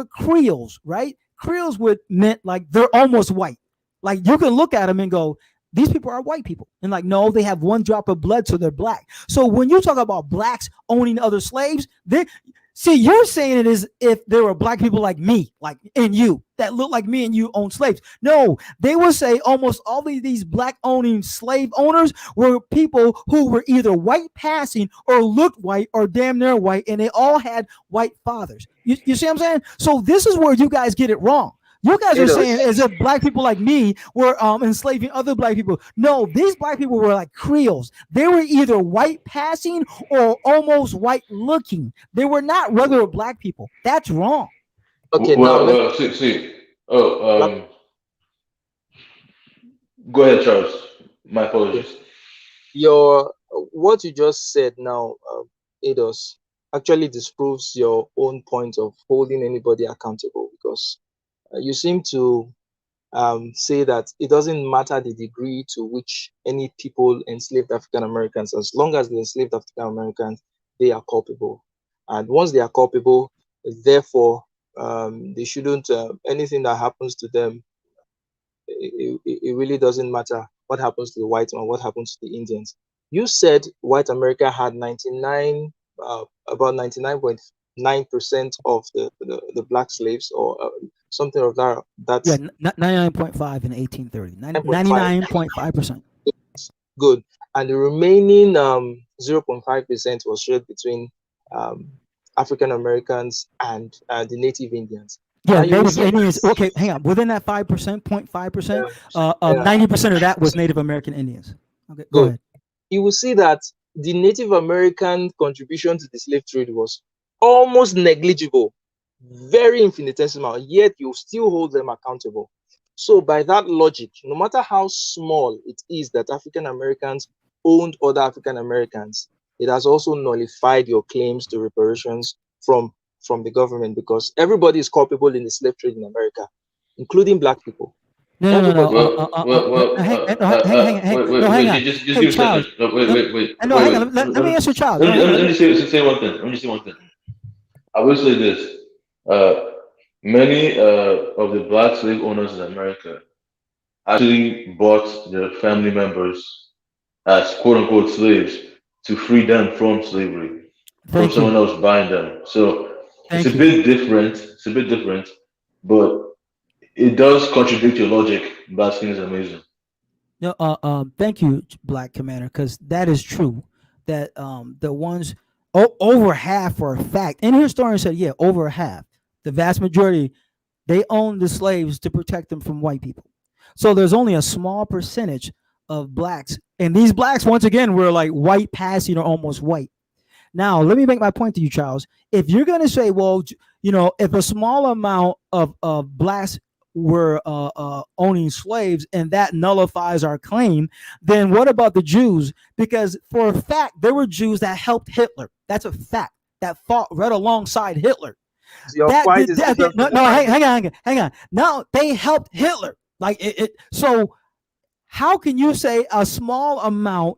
Creoles, right? Creoles would meant like they're almost white. Like you can look at them and go, these people are white people. And like, no, they have one drop of blood, so they're black. So when you talk about blacks owning other slaves, see, you're saying it as if there were black people like me, like and you, that look like me and you own slaves. No, they will say almost all of these black owning slave owners were people who were either white passing or looked white or damn near white, and they all had white fathers. You see what I'm saying? So this is where you guys get it wrong. You guys are saying as if black people like me were enslaving other black people. No, these black people were like Creoles. They were either white passing or almost white looking. They were not regular black people. That's wrong. Okay, Well, now see. Oh, go ahead, Charles. My apologies. what you just said now, Ados, actually disproves your own point of holding anybody accountable, because you seem to say that it doesn't matter the degree to which any people enslaved African Americans, as long as they enslaved African Americans, they are culpable. And once they are culpable, therefore, they shouldn't, anything that happens to them, it really doesn't matter what happens to the white man, what happens to the Indians. You said white America had about 99.9% of the black slaves, or something of that. That's Yeah, 99.5 in 1830. 99.5%. good. And the remaining 0.5% was shared between African Americans and the Native Indians. Yeah, And you will Native see, Indians. Okay, hang on. Within that 5%, 0.5%, yeah, 90% of that was Native American Indians. Okay, go good. ahead. You will see that the Native American contribution to the slave trade was almost negligible, very infinitesimal, yet you still hold them accountable. So by that logic, no matter how small it is that African Americans owned other African Americans, it has also nullified your claims to reparations from the government, because everybody is culpable in the slave trade in America, including black people. No. Everybody. Hang on. Just Hey, give a second. Charles. No, No, hang on. Let me answer Charles. No, hang on. Let me just say one thing. Let me just say one thing. I will say this. Many of the black slave owners in America actually bought their family members as quote unquote slaves to free them from slavery, from Thank someone you. else buying them. So it's Thank a you. bit different. It's a bit different, but it does contradict your logic. Basking is amazing. No, thank you, Black Commander, because that is true. That the ones over half for a fact, and historians said, yeah, over half, the vast majority, they owned the slaves to protect them from white people. So there's only a small percentage of blacks, and these blacks, once again, were like white passing or almost white. Now, let me make my point to you, Charles. If you're going to say, well, if a small amount of blacks were owning slaves and that nullifies our claim, then what about the Jews? Because for a fact, there were Jews that helped Hitler. That's a fact, that fought right alongside Hitler. Your fight is Hang on. No, they helped Hitler. Like so how can you say a small amount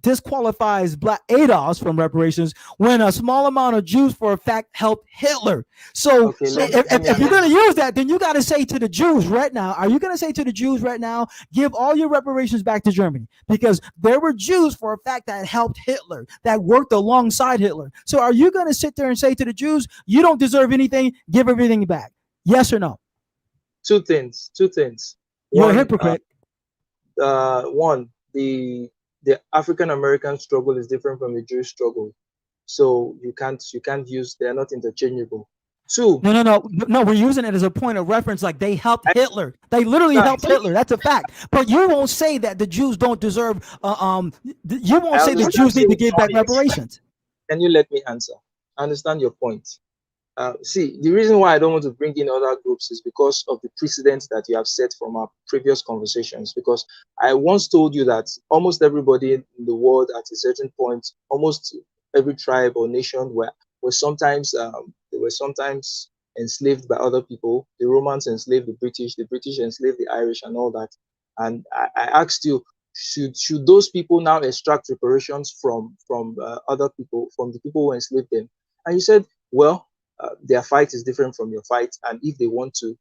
disqualifies Black ADOS from reparations when a small amount of Jews, for a fact, helped Hitler? So Okay, if you're going to use that, then you got to say to the Jews right now, are you going to say to the Jews right now, give all your reparations back to Germany? Because there were Jews, for a fact, that helped Hitler, that worked alongside Hitler. So are you going to sit there and say to the Jews, you don't deserve anything, give everything back? Yes or no? Two things. You're a hypocrite. One, the African American struggle is different from the Jewish struggle, so you can't use, they are not interchangeable. Two, No. We're using it as a point of reference. Like they helped I Hitler. They literally helped understand. Hitler. That's a fact. But you won't say that the Jews don't deserve. You won't I say the understand Jews need your to give back point. reparations. Can you let me answer? I understand your point. See, the reason why I don't want to bring in other groups is because of the precedent that you have set from our previous conversations. Because I once told you that almost everybody in the world at a certain point, almost every tribe or nation were sometimes they were sometimes enslaved by other people. The Romans enslaved the British enslaved the Irish, and all that. And I asked you, should those people now extract reparations from other people, from the people who enslaved them? And you said, well, their fight is different from your fight, and if they want to,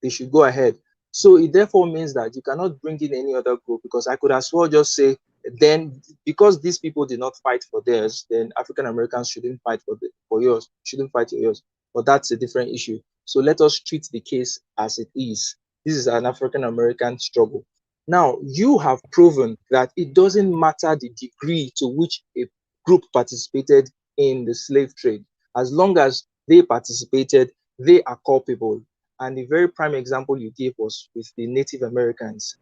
they should go ahead. So it therefore means that you cannot bring in any other group, because I could as well just say, then because these people did not fight for theirs, then African Americans shouldn't fight for yours, shouldn't fight for yours. But that's a different issue. So let us treat the case as it is. This is an African American struggle. Now, you have proven that it doesn't matter the degree to which a group participated in the slave trade. As long as they participated, they are culpable. And the very prime example you gave was with the Native Americans.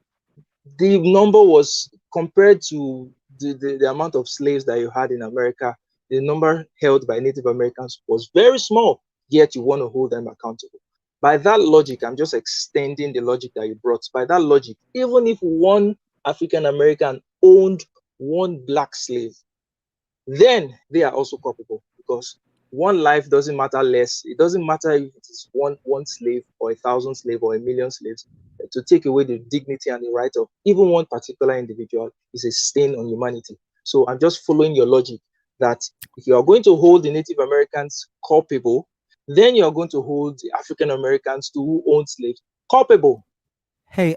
The number was compared to the amount of slaves that you had in America, the number held by Native Americans was very small, yet you want to hold them accountable. By that logic, I'm just extending the logic that you brought. By that logic, even if one African American owned one black slave, then they are also culpable, because one life doesn't matter less. It doesn't matter if it is one slave or 1,000 slaves or 1,000,000 slaves. To take away the dignity and the right of even one particular individual is a stain on humanity. So I'm just following your logic that if you are going to hold the Native Americans culpable, then you are going to hold the African Americans who own slaves culpable. Hey,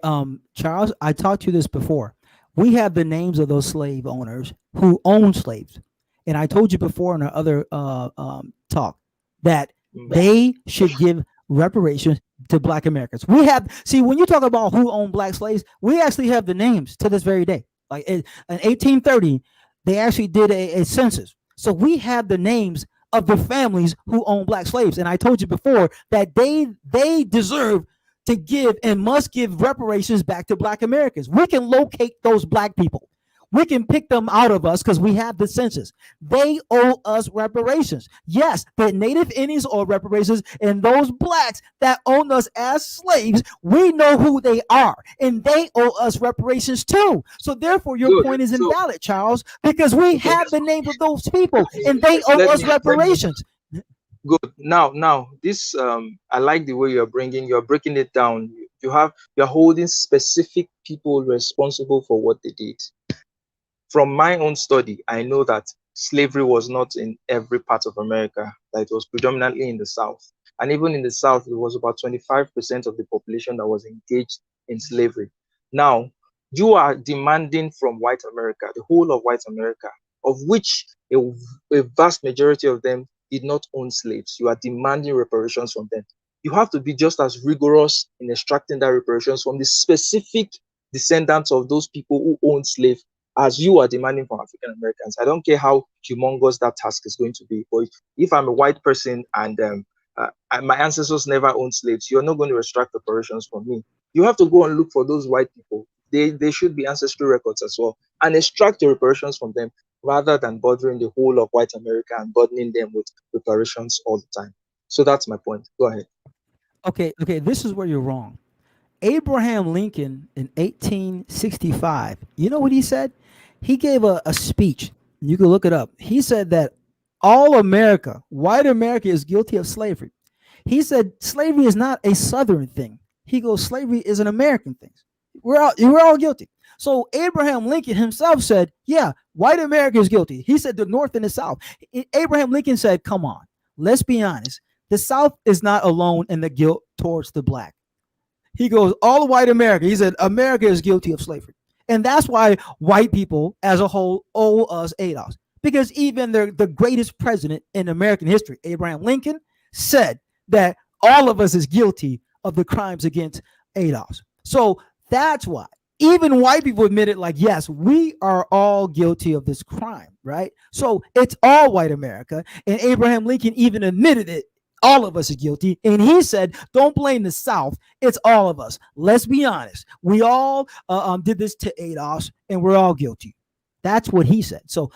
Charles, I taught you this before. We have the names of those slave owners who own slaves, and I told you before in our other talk that they should give reparations to Black Americans. We have see when you talk about who owned black slaves, we actually have the names to this very day. Like in 1830, they actually did a census, so we have the names of the families who own black slaves. And I told you before that they deserve to give and must give reparations back to Black Americans. We can locate those Black people. We can pick them out of us because we have the census. They owe us reparations. Yes, the Native Indians owe reparations, and those Blacks that own us as slaves, we know who they are, and they owe us reparations too. So therefore, your Good. point is So invalid, Charles, because we have the names of those people, and they owe let us me reparations. good. Now this I like the way you're breaking it down. You're holding specific people responsible for what they did. From my own study, I know that slavery was not in every part of America, that it was predominantly in the South. And even in the South, it was about 25% of the population that was engaged in slavery. Now, you are demanding from white America, the whole of white America, of which a vast majority of them did not own slaves. You are demanding reparations from them. You have to be just as rigorous in extracting that reparations from the specific descendants of those people who owned slaves as you are demanding from African Americans. I don't care how humongous that task is going to be. But if I'm a white person and my ancestors never owned slaves, you're not going to extract reparations from me. You have to go and look for those white people. They should be ancestry records as well, and extract the reparations from them rather than bothering the whole of white America and burdening them with reparations all the time. So that's my point. Go ahead. Okay, this is where you're wrong. Abraham Lincoln in 1865, you know what he said? He gave a speech. You can look it up. He said that all America, white America, is guilty of slavery. He said slavery is not a Southern thing. He goes, slavery is an American thing. We're all guilty. So Abraham Lincoln himself said, yeah, white America is guilty. He said the North and the South. Abraham Lincoln said, come on, let's be honest. The South is not alone in the guilt towards the Black. He goes, all white America. He said, America is guilty of slavery. And that's why white people as a whole owe us ADOS. Because even the greatest president in American history, Abraham Lincoln, said that all of us is guilty of the crimes against ADOS. So that's why even white people admitted, like, yes, we are all guilty of this crime, right? So it's all white America. And Abraham Lincoln even admitted it All of us are guilty. And he said, don't blame the South. It's all of us. Let's be honest. We all did this to ADOS, and we're all guilty. That's what he said. So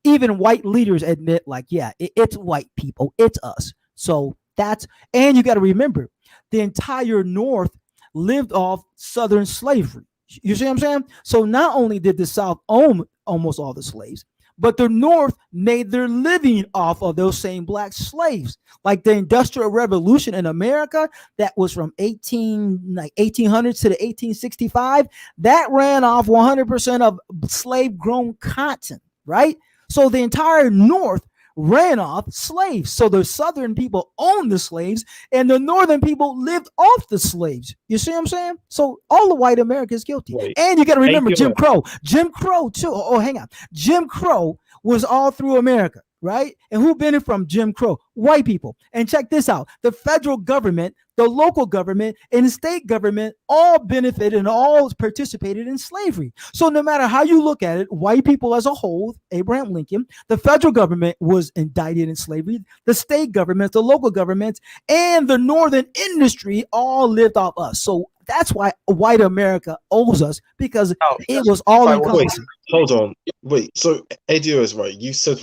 even white leaders admit, like, yeah, it's white people. It's us. So that's, and you got to remember, the entire North lived off Southern slavery. You see what I'm saying? So not only did the South own almost all the slaves, but the North made their living off of those same black slaves. Like the Industrial Revolution in America, that was from 1800s to the 1865, that ran off 100% of slave-grown cotton, right? So the entire North ran off slaves. So the Southern people owned the slaves, and the Northern people lived off the slaves. You see what I'm saying? So all the white America is guilty. Wait, and you got to remember Jim ADOS. Crow. Jim Crow too. Oh, hang on. Jim Crow was all through America, right? And who benefited from Jim Crow? White people. And check this out. The federal government, the local government, and the state government all benefited and all participated in slavery. So no matter how you look at it, white people as a whole, Abraham Lincoln, the federal government was indicted in slavery, the state governments, the local governments, and the northern industry all lived off us. So that's why white America owes us, because Now, it was all if I want- encompassing. Hold on. Wait, so ADO is right. You said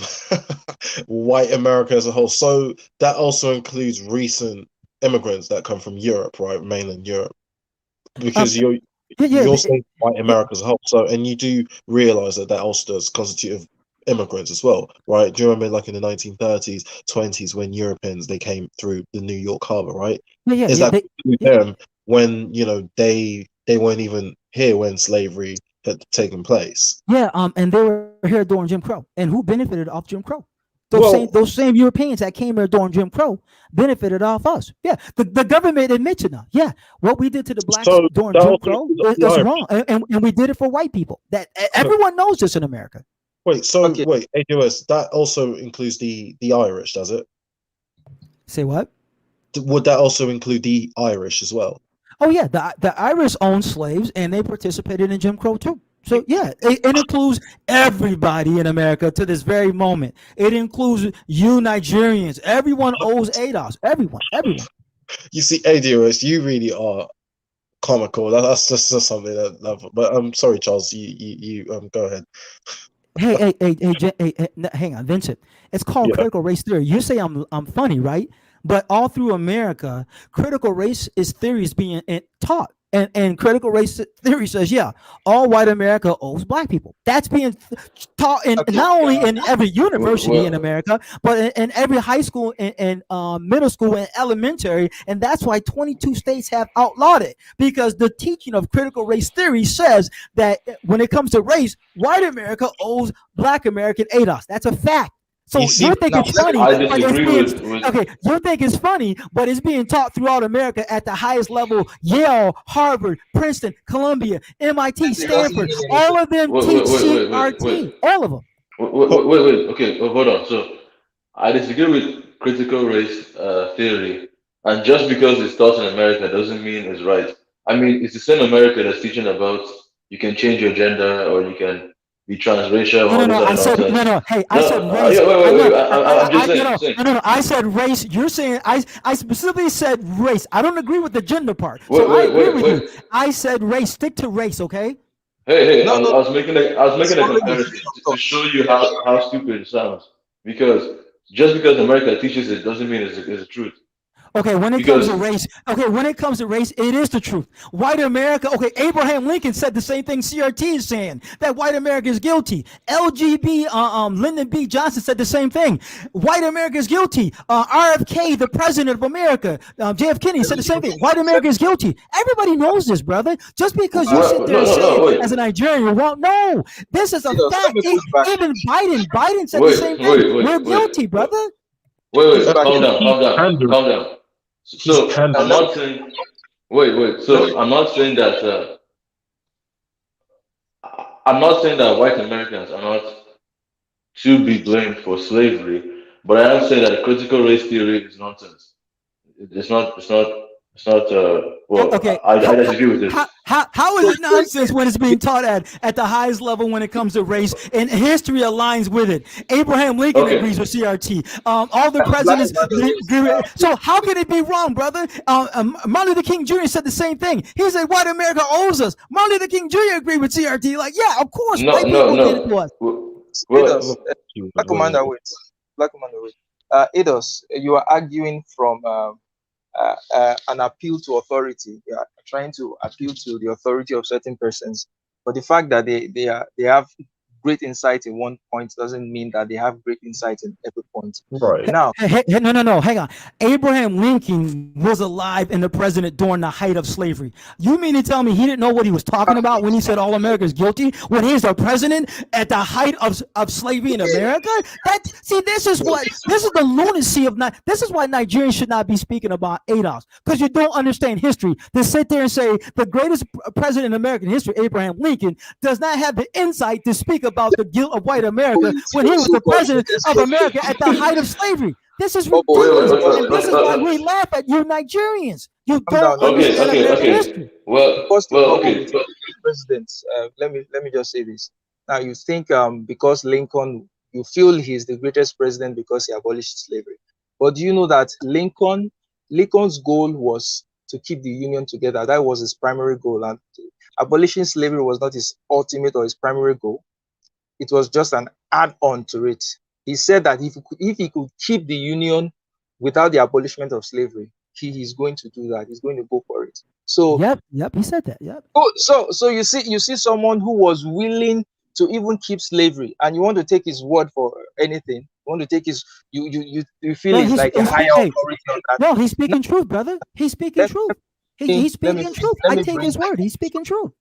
white America as a whole. So that also includes recent immigrants that come from Europe, right? Mainland Europe. Because you're saying white America as a whole. So, and you do realize that that also does constitute of immigrants as well, right? Do you remember like in the 1930s, 20s when Europeans, they came through the New York Harbor, right? Is that them when, you know, they weren't even here when slavery had taken place? Yeah, and they were here during Jim Crow. And who benefited off Jim Crow? Well- Those same Europeans that came here during Jim Crow benefited off us. Yeah, the government admits it now. Yeah, what we did to the blacks So during that Jim also Crow includes is the wrong, and we did it for white people. That everyone knows this in America. Wait, so Okay. wait, ADOS, that also includes the Irish, does it? Say what? Would that also include the Irish as well? Oh yeah, the Irish owned slaves and they participated in Jim Crow too. So yeah, it includes everybody in America to this very moment. It includes you Nigerians. Everyone owes ADOS. Everyone. You see, ADOS, you really are comical. That's just something that. But I'm sorry, Charles. You go ahead. Hey, hang on, Vincent. It's called Yeah. critical race theory. You say I'm funny, right? But all through America, critical race theory is being taught. And critical race theory says, yeah, all white America owes black people. That's being taught in Okay. not only in every university Well- in America, but in every high school and middle school and elementary. And that's why 22 states have outlawed it, because the teaching of critical race theory says that when it comes to race, white America owes black American ADOS. That's a fact. So You see, you think now, it's funny, I but it's disagree being, with- okay, you think it's funny, but it's being taught throughout America at the highest level. Yale, Harvard, Princeton, Columbia, MIT, Stanford, all of them Wait, teach wait, CRT. All of them. Wait. Okay, hold on. So I disagree with critical race theory, and just because it's taught in America doesn't mean it's right. I mean, it's the same America that's teaching about you can change your gender or you can be transracial. all No. this I other said nonsense. no. Hey, I No, said race. wait. I'm just saying. No. I said race. You're saying I specifically said race. I don't agree with the gender part. Wait, So I agree with wait. you. I said race. Stick to race, okay? Hey, No, I no. was making a comparison to show you how stupid it sounds. Because just because America teaches it doesn't mean it's the truth. Okay, when it comes to Because- race, it is the truth. White America, okay, Abraham Lincoln said the same thing CRT is saying, that white America is guilty. LGB, Lyndon B. Johnson said the same thing. White America is guilty. RFK, the president of America, JF Kennedy said the same thing. White America is guilty. Everybody knows this, brother. Just because you sit there and say it wait. as a Nigerian, well, no, this is a You know, fact. let me push back. Even Biden said the Wait, same thing. wait, We're wait. guilty, brother. Wait, Back calm in- down. So He's pandering. I'm not saying. Wait. So I'm not saying that. I'm not saying that white Americans are not to be blamed for slavery, but I am saying that critical race theory is nonsense. It's not It's not. Well, Okay, I disagree with this. how is it nonsense when it's being taught at the highest level when it comes to race and history aligns with it? Abraham Lincoln Okay. agrees with CRT. All the Black presidents. man So how can it be wrong, brother? Martin Luther King Jr. said the same thing. He said, "White America owes us." Martin Luther King Jr. agreed with CRT. Like, yeah, of course, No, white no, people did it to no. us. Well, Ados, Black Wait, Commander, wait. Black Commander, wait. Ados, you are arguing from an appeal to authority. You are trying to appeal to the authority of certain persons. But the fact that they have great insight in one point doesn't mean that they have great insight in every point. right. Now, No, hang on. Abraham Lincoln was alive and the president during the height of slavery. You mean to tell me he didn't know what he was talking about when he said all America is guilty? When he's the president at the height of slavery in America? This is the lunacy of this is why Nigerians should not be speaking about ADOS, because you don't understand history. To sit there and say the greatest president in American history, Abraham Lincoln, does not have the insight to speak about the guilt of white America when he was the president of America at the height of slavery. This is Oh, ridiculous. wait, This is why we laugh at you Nigerians. You calm don't down. okay, understand okay, American okay. history. First of all, Okay. with your president, let me just say this. Now, you think because Lincoln, you feel he's the greatest president because he abolished slavery, but do you know that Lincoln's goal was to keep the Union together? That was his primary goal, and abolishing slavery was not his ultimate or his primary goal. It was just an add-on to it. He said that if he could keep the Union without the abolishment of slavery, he is going to do that. He's going to go for it. So Yep, he said that. Yep. so you see someone who was willing to even keep slavery, and you want to take his word for anything. You want to take his you feel No, it's like a higher authority on that. No, he's speaking truth, brother. He's speaking Let- truth. let me- He's speaking truth. let I me take bring- his word. He's speaking truth.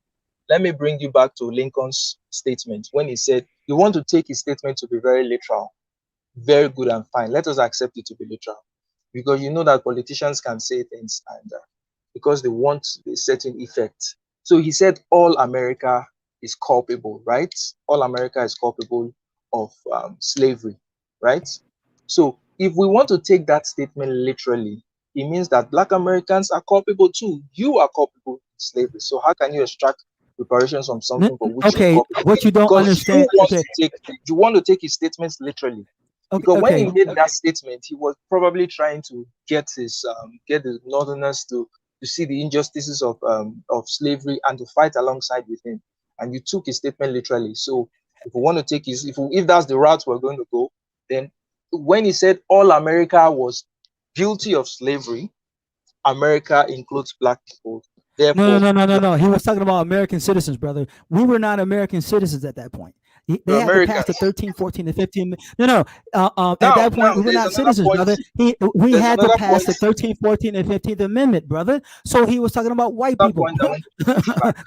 Let me bring you back to Lincoln's statement when he said, "You want to take his statement to be very literal, very good and fine. Let us accept it to be literal, because you know that politicians can say things and because they want a certain effect." So he said, "All America is culpable, right? All America is culpable of slavery, right?" So if we want to take that statement literally, it means that Black Americans are culpable too. You are culpable of slavery. So how can you extract reparations from something for which Okay, you're culpable? what you don't Because understand. Okay, you want to take his statements literally. Because when he made that statement, he was probably trying to get the Northerners to see the injustices of slavery and to fight alongside with him. And you took his statement literally. So if we want to take if that's the route we're going to go, then when he said all America was guilty of slavery, America includes Black people. Therefore, No. He was talking about American citizens, brother. We were not American citizens at that point. They had to pass the 13, 14, and 15. No. At that point, we were not citizens, brother. We had to pass the 13, 14, and 15th Amendment, brother. So he was talking about white people.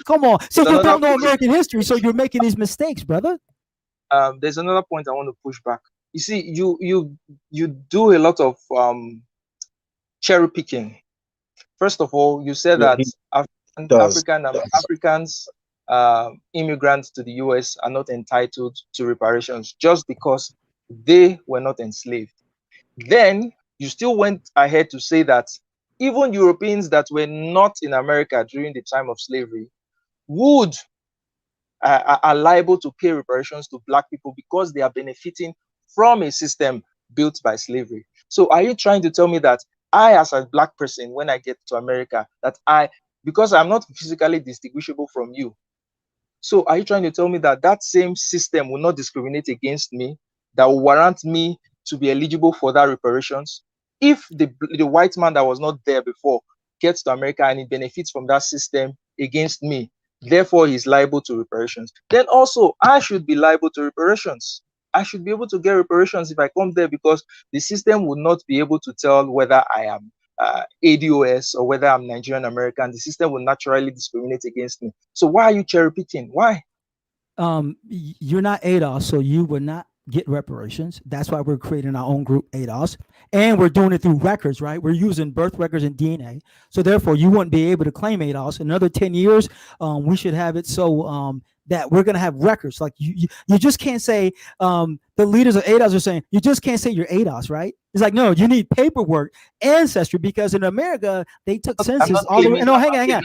Come on. So you don't know American history, so you're making these mistakes, brother. There's another point I want to push back. You see, you do a lot of cherry picking. First of all, you said that Africans, immigrants to the US are not entitled to reparations just because they were not enslaved. Then you still went ahead to say that even Europeans that were not in America during the time of slavery are liable to pay reparations to Black people because they are benefiting from a system built by slavery. So are you trying to tell me that I, as a Black person, when I get to America, because I'm not physically distinguishable from you, so are you trying to tell me that that same system will not discriminate against me, that will warrant me to be eligible for that reparations? If the white man that was not there before gets to America and he benefits from that system against me, therefore he's liable to reparations, then also I should be liable to reparations. I should be able to get reparations if I come there, because the system would not be able to tell whether I am ADOS or whether I'm Nigerian American. The system will naturally discriminate against me. So why are you cherry picking? Why? You're not ADOS, so you would not get reparations. That's why we're creating our own group, ADOS, and we're doing it through records, right? We're using birth records and DNA. So therefore, you wouldn't be able to claim ADOS. In another 10 years, we should have it so that we're going to have records. Like you just can't say, the leaders of ADOS are saying, you just can't say you're ADOS, right? It's like, no, you need paperwork, ancestry, because in America, they took census all the way. No, hang on.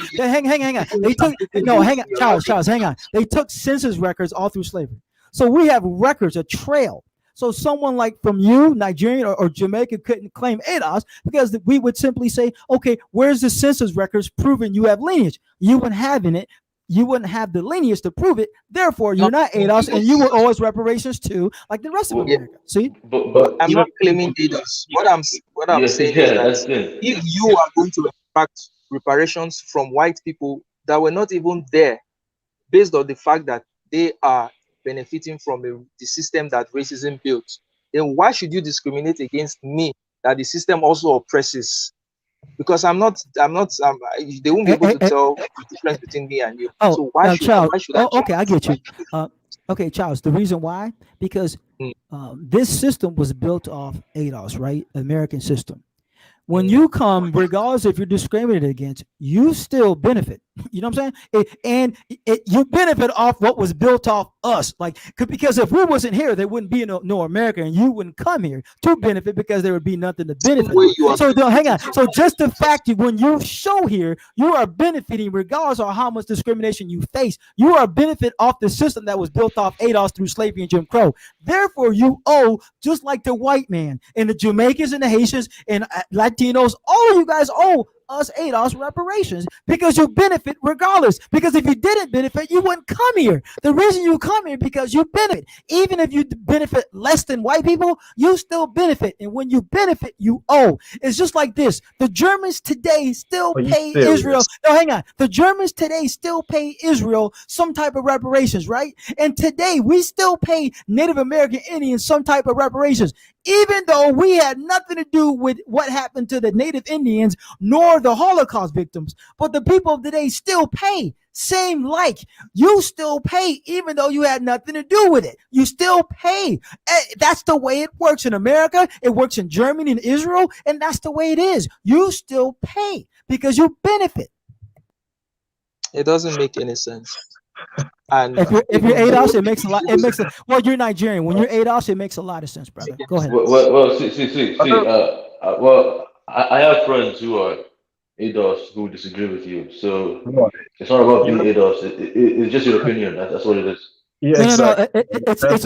They took, no, hang on, Charles, hang on. They took census records all through slavery. So we have records, a trail. So someone like from you, Nigerian or Jamaican, couldn't claim ADOS because we would simply say, okay, where's the census records proving you have lineage? You wouldn't have in it. You wouldn't have the lineage to prove it. Therefore, you're not ADOS, and you would owe us reparations too, like the rest of America. See? But I'm not claiming ADOS. What I'm saying is that if you are going to extract reparations from white people that were not even there, based on the fact that they are benefiting from the system that racism built, then why should you discriminate against me that the system also oppresses? Because they won't be able to tell the difference between me and you. So why should I? Okay, I get you. Okay, Charles, the reason why, because this system was built off ADOS, right? American system. When you come, regardless if you're discriminated against, you still benefit. You know what I'm saying? You benefit off what was built off us. Like, because if we wasn't here, there wouldn't be no America, and you wouldn't come here to benefit because there would be nothing to benefit. So hang on. So just the fact that when you show here, you are benefiting regardless of how much discrimination you face. You are benefit off the system that was built off ADOS through slavery and Jim Crow. Therefore, you owe, just like the white man and the Jamaicans and the Haitians and Latinos, all of you guys owe us ADOS reparations because you benefit regardless. Because if you didn't benefit, you wouldn't come here. The reason you come here because you benefit. Even if you benefit less than white people, you still benefit. And when you benefit, you owe. It's just like this. The Germans today still pay Israel. No, hang on. The Germans today still pay Israel some type of reparations, right? And today we still pay Native American Indians some type of reparations, even though we had nothing to do with what happened to the Native Indians nor the Holocaust victims. But the people of today still pay. Same like you still pay, even though you had nothing to do with it. You still pay. That's the way it works in America. It works in Germany and Israel, and that's the way it is. You still pay because you benefit. It doesn't make any sense. And if you're ADOS, it makes a lot. Well, you're Nigerian. When you're ADOS, it makes a lot of sense, brother. Go ahead. Well, see. I have friends who are ADOS who disagree with you. So it's not about being ADOS. It's just your opinion. That's what it is. Yeah, exactly. It's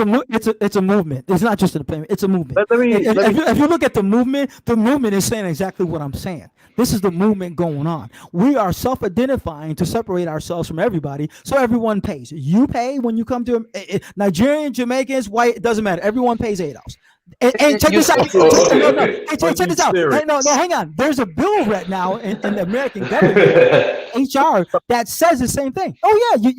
a movement. It's not just an opinion. It's a movement. If you look at the movement is saying exactly what I'm saying. This is the movement going on. We are self-identifying to separate ourselves from everybody, so everyone pays. You pay when you come to Nigerian, Jamaicans, white. It doesn't matter. Everyone pays ADOS. And check this out. Check this out. No, hang on. There's a bill right now in the American government, HR, that says the same thing. Oh yeah,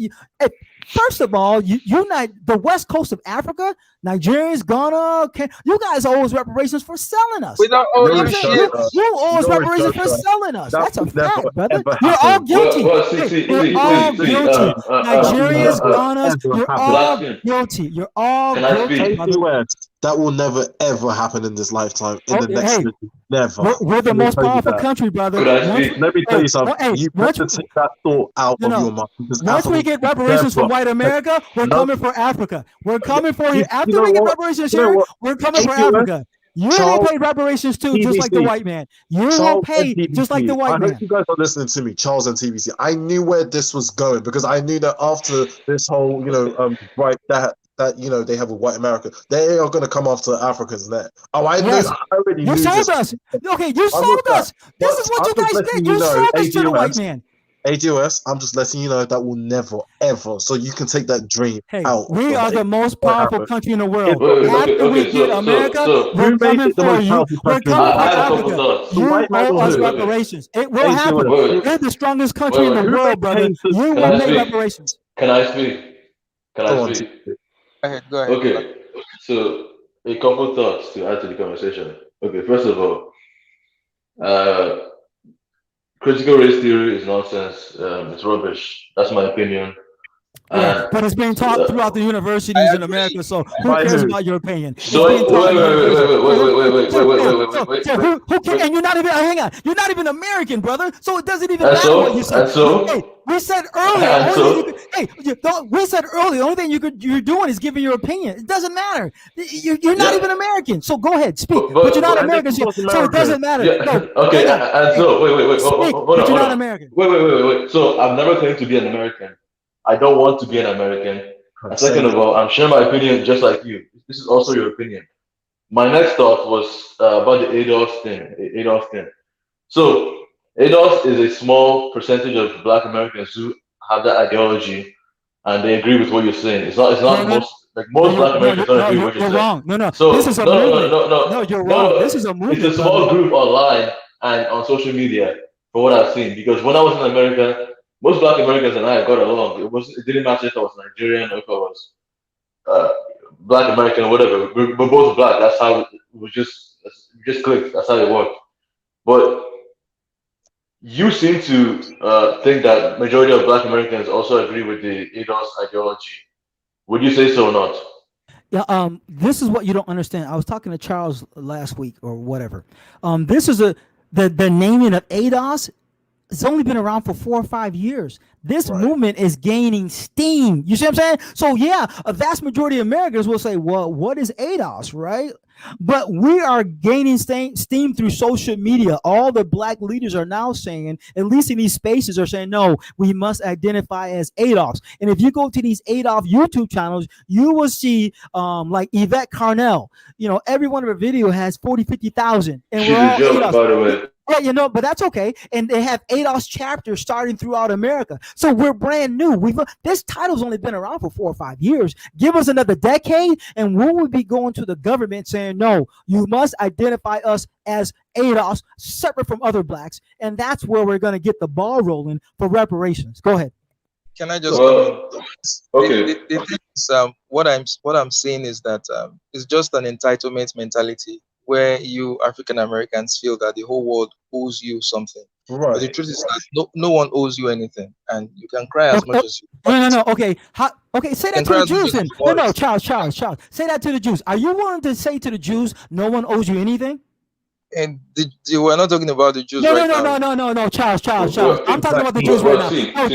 first of all, unite the west coast of Africa, Nigerians, Ghana, you guys owe us reparations for selling us. We don't owe you shit. You owe us reparations for selling us. That's a fact, brother. You're all guilty. You're all guilty. Nigerians, Ghana, you're all guilty. You're all guilty. That will never ever happen in this lifetime. In the next, never. We're the most powerful country, brother. Let me tell you something. You have to take that thought out of your mind. Once we get reparations from white America, we're coming for Africa. We're coming for you. After we get reparations here, we're coming for Africa. You will pay reparations too, just like the white man. You will pay just like the white man. I hope you guys are listening to me, Charles and TBC. I knew where this was going because I knew that after this whole, that they have a white America, they are going to come after Africans and that. Oh, I already knew. You sold us. Okay, you sold us. This is what you guys did. You sold us to the white man. ADOS, I'm just letting you know that will never, ever. So you can take that dream out. We are the most powerful country in the world. After we get America, we're coming for you. We're coming for Africa. You owe us reparations. It will happen. We're the strongest country in the world, brother. You will make reparations. Can I speak? Go ahead. Okay. So a couple thoughts to add to the conversation. Okay, first of all, critical race theory is nonsense. It's rubbish. That's my opinion. Yeah, And but it's being taught throughout the I universities in agree. America. So who By cares who? about your opinion? It's so being taught in universities. So who can? wait. And you're not even. Hang on, you're not even American, brother. So it doesn't even And matter what you so, say. and Hey, so, we said earlier. and Only thing you so, could. Hey, we said earlier. The only thing you're doing is giving your opinion. It doesn't matter. You're not yeah, even American. So go ahead, speak. but, But you're but, not but And they American. call us So it Americans. doesn't matter. yeah, No, okay, hang on. and Hey, so, wait, speak. hold on, But you're hold not on. American. Wait. So I've never claimed to be an American. I don't want to be an American. And second Same of here. all, I'm sharing my opinion just like you. This is also your opinion. My next thought was about the ADOS thing. ADOS thing. So ADOS is a small percentage of Black Americans who have that ideology, and they agree with what you're saying. It's No, not no, most like most Black Americans don't agree with what you're you're saying. wrong. No. This So is a movement. No, you're wrong. This is a It's a movement, brother. small group online and on social media for what I've seen. Because when I was in America, most Black Americans and I got along. It didn't matter if I was Nigerian or if I was uh, Black American or whatever. We're both Black. That's how we just clicked. That's how it worked. But you seem to think that majority of Black Americans also agree with the ADOS ideology. Would you say so or not? Yeah, this is what you don't understand. I was talking to Charles last week or whatever. This is the naming of ADOS. It's only been around for 4 or 5 years. This Right. movement is gaining steam. You see what I'm saying? So yeah, a vast majority of Americans will say, "Well, what is ADOS?" Right? But we are gaining steam through social media. All the Black leaders are now saying, at least in these spaces, are saying, "No, we must identify as ADOS." And if you go to these ADOS YouTube channels, you will see like Yvette Carnell. You know, every one of her video has 40, 50,000, and She's we're a all joke, ADOS. by the way. Yeah, you know, but that's okay. And they have ADOS chapters starting throughout America. So we're brand new. This title's only been around for 4 or 5 years. Give us another decade, and we will be going to the government saying, "No, you must identify us as ADOS, separate from other blacks." And that's where we're going to get the ball rolling for reparations. Go ahead. Can I just come in? Well, okay. The thing is, what I'm saying is that it's just an entitlement mentality where you African Americans feel that the whole world owes you something. But the Right. truth is that no one owes you anything, and you can cry as much Okay. as you want. No. Okay. Okay. Say You that can to cry the as much Jews as then. you want. No. Charles. Say that to the Jews. Are you willing to say to the Jews, no one owes you anything? And we're not talking about the Jews No, right now. Charles. Well, I'm talking about the Exactly. Jews right now. see, No,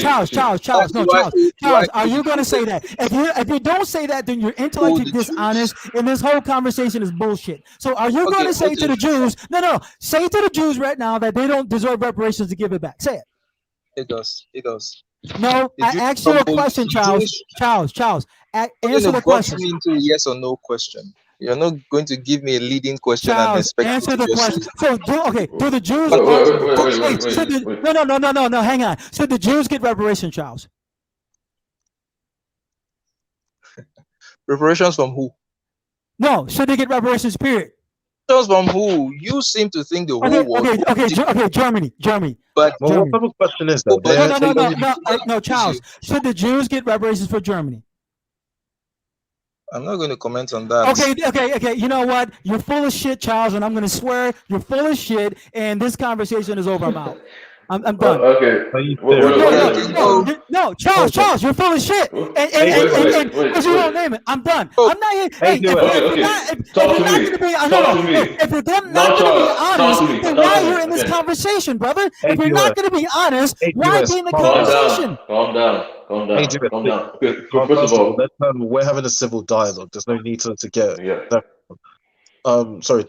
Charles. Do No, I Charles. Are owe you you going to say anything? that? If you don't say that, then you're Owe intellectually the Jews? dishonest, and this whole conversation is bullshit. So, are you going Okay, to say to the Jews? No. Say to the Jews right now that they don't deserve reparations to give it back. Say it. it does. It does. No, The I Jews asked you a crumbled. question, The Charles. Jewish Charles. You're Answer going the to box question. me into a yes or no question. You're not going to give me a leading question and Charles, expect me answer to the just question. So, do the Jews? wait. No. Hang on. Should the Jews get reparations, Charles? reparations from who? No. Should they get reparations? Period. Reparations from who? You seem to think the whole world. Okay. Germany. But Well, what type of question is that? No. Charles, should the Jews get reparations for Germany? I'm not going to comment on that. Okay. You know what? You're full of shit, Charles, and I'm going to swear you're full of shit. And this conversation is over. I'm out. I'm done. Okay. Are you serious? No, Charles, you're full of shit. And because you won't name it, I'm done. I'm not here. Hey, if you're not going to be honest, then why are you in this conversation, brother? If you're not going to be honest, why be in the conversation? Calm down. Okay, first of all, we're having a civil dialogue. There's no need to get yeah. sorry.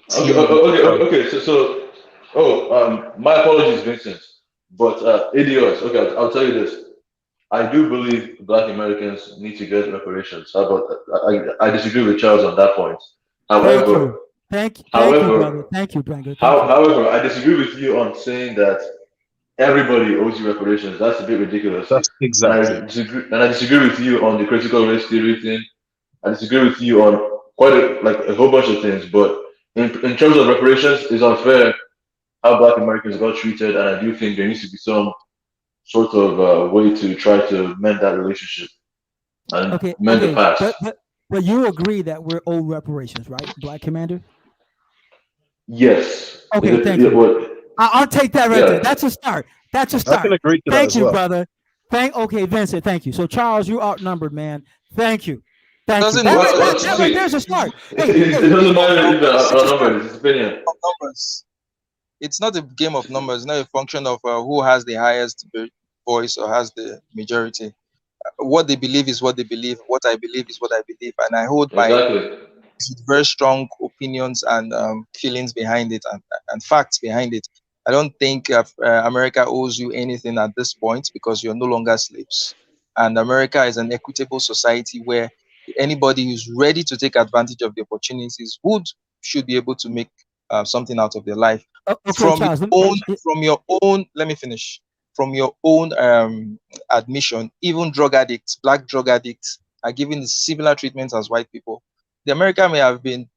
Okay. My apologies, Vincent. But idiots. Okay, I'll tell you this. I do believe Black Americans need to get reparations. How about I disagree with Charles on that point. However, Thank you, brother. Thank you. However, I disagree with you on saying that everybody owes you reparations. That's a bit ridiculous. That's exactly. And I disagree with you on the critical race theory thing. I disagree with you on a whole bunch of things. But in terms of reparations, it's unfair how Black Americans got treated, and I do think there needs to be some sort of way to try to mend that relationship and mend the past. But you agree that we're owed reparations, right, Black Commander? Yes. Okay, thank you. I'll take that right there. That's a start. I can agree to that Thank as you, well. brother. Okay, Vincent, thank you. So Charles, you outnumbered, man. Thank you. Thank you. Doesn't That matter. right, that, Well, that right see, there's a start. Hey, it hey, doesn't Of matter if numbers. that's our a start. number is his opinion. Of numbers. It's not a game of numbers. It's not a function of who has the highest voice or has the majority. What they believe is what they believe. What I believe is what I believe, and I hold my Exactly. very strong opinions and feelings behind it and facts behind it. I don't think America owes you anything at this point because you're no longer slaves. And America is an equitable society where anybody who's ready to take advantage of the opportunities should be able to make something out of their life Okay, from your Charles. own from your own. Let me finish. From your own admission, even drug addicts, black drug addicts, are given similar treatments as white people. The America may have been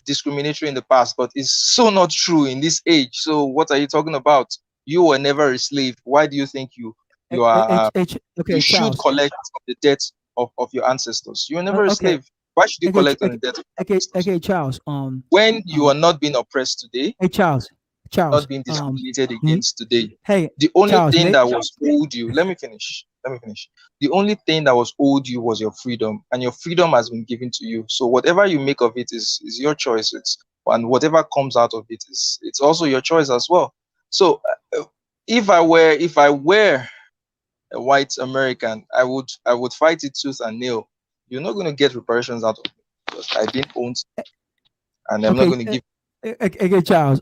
discriminatory in the past, but it's so not true in this age. So what are you talking about? You were never a slave. Why do you think you are you Okay, should Charles. collect on the debt of your ancestors? You were never a Okay, slave. Why should you okay, collect on the debt of your ancestors? okay, Charles. When you Um, are not being oppressed today, hey, Charles. Charles. not being discriminated N- against today. hey, The only Charles. thing Nate. that was owed you, let me finish. Let me finish. The only thing that was owed you was your freedom, and your freedom has been given to you. So whatever you make of it is your choice. And whatever comes out of it is it's also your choice as well. So if I were a white American, I would fight it tooth and nail. You're not going to get reparations out of me because I didn't own, and I'm not Okay, going to give. okay, Charles.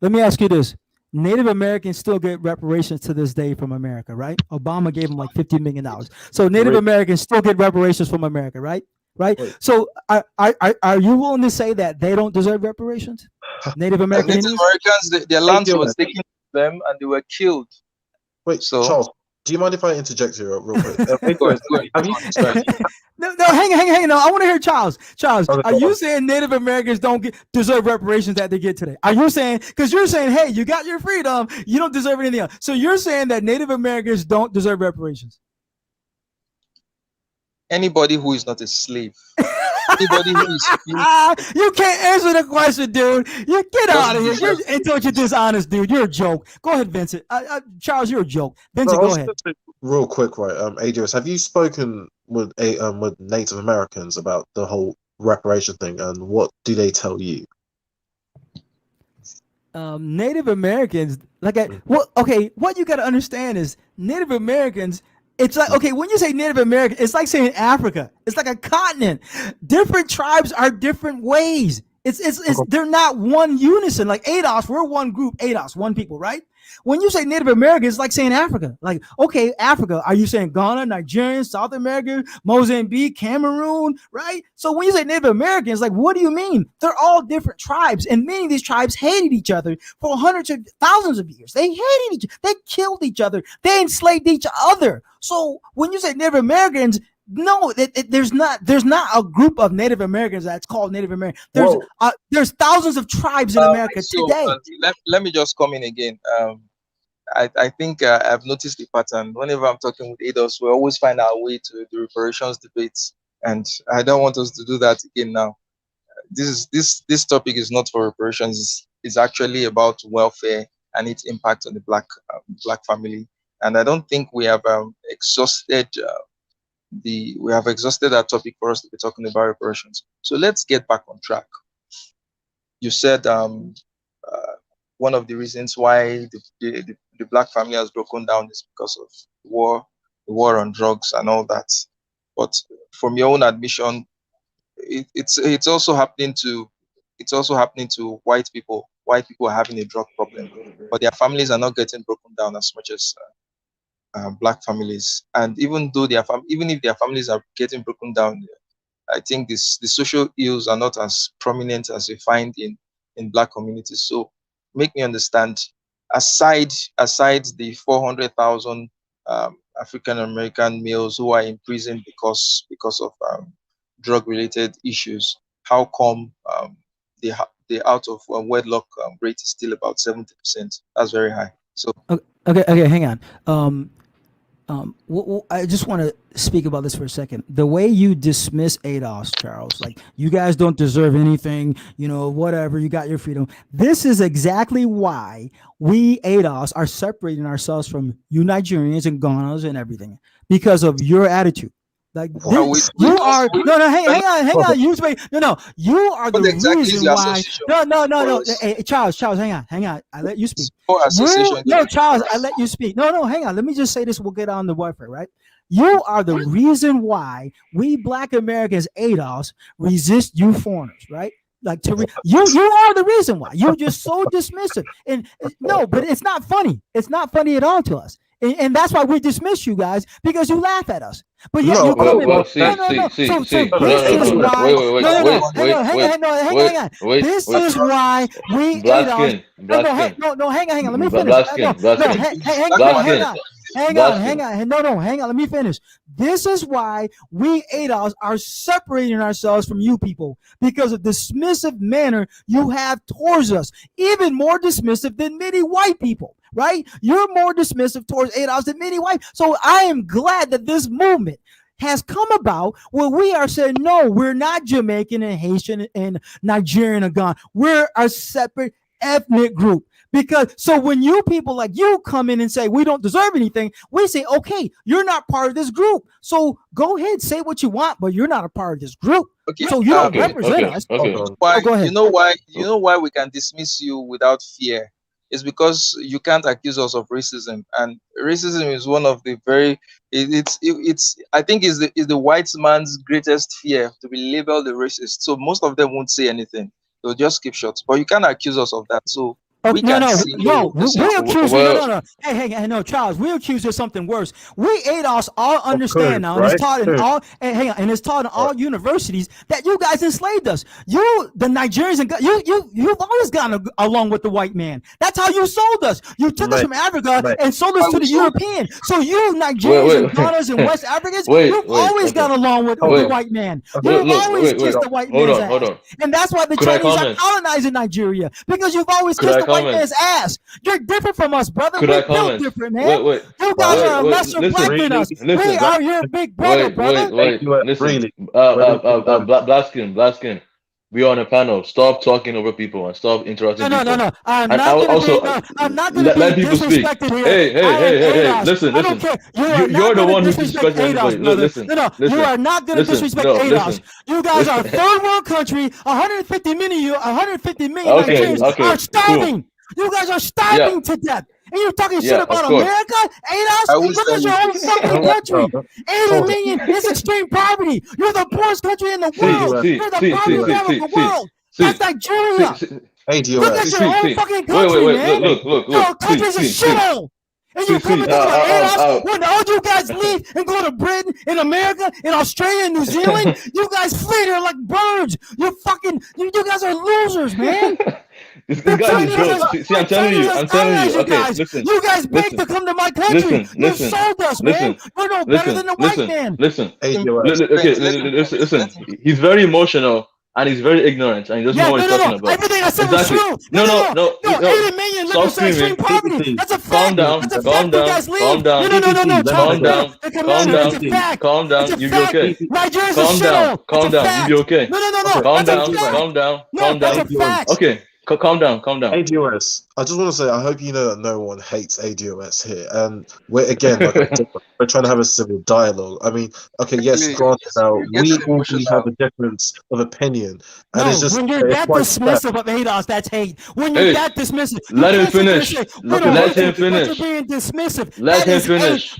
Let me ask you this: Native Americans still get reparations to this day from America, right? Obama gave them like $50 million, so Native Really? Americans still get reparations from America, right? Right. Wait. So, are you willing to say that they don't deserve reparations? Native American Native Indians? Americans, their Hey, lands Dion. was taken from them and they were killed. Wait, So Charles, do you mind if I interject here real quick? Hey, go Dion, ahead, go ahead. have you? No, hang on. No, I want to hear Charles. Charles, Okay, are you saying Native Americans don't deserve reparations that they get today? Are you saying, because you're saying, hey, you got your freedom, you don't deserve anything else. So you're saying that Native Americans don't deserve reparations? Anybody who is not a slave, anybody who is free, You can't answer the question, dude. You get out doesn't of here. deserve You're dishonest, dude. You're a joke. Go ahead, Vincent. Charles, you're a joke. No, Vincent, I go was ahead. gonna say real quick, right? Adrius, have you spoken with Native Americans about the whole reparation thing, and what do they tell you? Native Americans, okay, what you got to understand is Native Americans. It's like, okay, when you say Native American, it's like saying Africa. It's like a continent. Different tribes are different ways. They're not one unison. Like ADOS, we're one group. ADOS, one people, right? When you say Native American, it's like saying Africa. Like, okay, Africa, are you saying Ghana, Nigerian, South America, Mozambique, Cameroon, right? So when you say Native Americans, like, what do you mean? They're all different tribes, and many of these tribes hated each other for hundreds of thousands of years. They hated each other. They killed each other. They enslaved each other. So when you say Native Americans, no, there's not a group of Native Americans that's called Native American. Well, There's thousands of tribes in America so today. let me just come in again. I think I've noticed the pattern. Whenever I'm talking with ADOS, we always find our way to the reparations debates, and I don't want us to do that again now. This topic is not for reparations. It's actually about welfare and its impact on the black family. And I don't think we have exhausted that topic for us to be talking about reparations. So let's get back on track. You said uh, one of the reasons why the black family has broken down is because of the war on drugs and all that. But from your own admission, it's also happening to white people. White people are having a drug problem, but their families are not getting broken down as much as black families. And even though even if their families are getting broken down, I think the social ills are not as prominent as we find in black communities. So make me understand. Aside the 400,000 African American males who are in prison because of drug related issues, how come the out of wedlock rate is still about 70%? That's very high. So Okay, hang on. I just want to speak about this for a second. The way you dismiss ADOS, Charles, like you guys don't deserve anything, whatever, you got your freedom. This is exactly why we ADOS are separating ourselves from you Nigerians and Ghanas and everything because of your attitude. Like Well, this, you are hang on. You you are the What exactly is reason your why. association? No. Because Hey, Charles, hang on. I let you speak. no association. No, Charles, I let you speak. No, hang on. Let me just say this. We'll get on the warfare, right? You are the reason why we Black Americans, ADOS, resist you foreigners, right? Like you are the reason why. You're just so dismissive. And no, but it's not funny. It's not funny at all to us. And that's why we dismiss you guys because you laugh at us. But yet you come in. Well, No. So this is why. Hang on. This is why we ADOS. No, hang on. Let me finish. Hang on. Let me finish. This is why we ADOS are separating ourselves from you people because of dismissive manner you have towards us, even more dismissive than many white people. Right? You're more dismissive towards ADOS than many white. So I am glad that this movement has come about where we are saying, no, we're not Jamaican and Haitian and Nigerian and Ghana. We're a separate ethnic group. Because so when you people like you come in and say we don't deserve anything, we say, okay, you're not part of this group. So go ahead, say what you want, but you're not a part of this group. Okay. So you don't represent us. Why, go ahead. You know why we can dismiss you without fear? It's because you can't accuse us of racism, and racism is one of the very I think is the white man's greatest fear, to be labeled a racist. So most of them won't say anything; they'll just keep short. But you can't accuse us of that. So we can see we accuse you. No. Hey, no, Charles, we accuse you of something worse. We ADOS all understand now, and it's taught in all. And it's taught in all universities that you guys enslaved us. You, the Nigerians, and you've always gotten along with the white man. That's how you sold us. You took us from Africa and sold us to the European. So you Nigerians and Ghanas and West Africans, you've always got along with the white man. You've always kissed the white man's ass, and that's why the Chinese are colonizing Nigeria because you've always kissed the white man's ass. You're different from us, brother. We're built different, man. You guys are lesser black than us. We are your big brother, brother. Listen. Blaskin. We are on a panel. Stop talking over people and stop interrupting people. No. I'm not going to be disrespected here. Hey. Listen. You're the one who disrespected everybody. Listen. You are not going to disrespect ADOS. You guys are a third world country. 150 million Nigerians are starving. You guys are starving to death. And you're talking shit about America? ADOS? Look at your own fucking country. 80 million is extreme poverty. You're the poorest country in the world. You're the poverty level of the world. That's Nigeria. Look at your own fucking country, man. Your country's a shithole. And you come and talk about ADOS when all you guys leave and go to Britain, in America, in Australia, and New Zealand, you guys flee here like birds. You guys are losers, man. This guy is joke. See, I'm telling you. Okay, listen. You guys begged to come to my country. You sold us, man. We're no better than the white man. Listen. Listen. He's very emotional and he's very ignorant and he doesn't know what he's talking about. Everything I said was true. No. 80 million live in extreme poverty. That's a fact. Calm down. Calm down. You'll be okay. Nigeria's a shithole. Calm down. You'll be okay. No. Calm down. That's a fact. Okay. Calm down. ADOS. I just want to say, I hope you know that no one hates ADOS here, and we're again, we're trying to have a civil dialogue. I mean, okay, yes, granted, now we all have a difference of opinion, and it's just when you're that dismissive of ADOS, that's hate. When you're that dismissive, let him finish. Let him finish. You're being dismissive. Let him finish.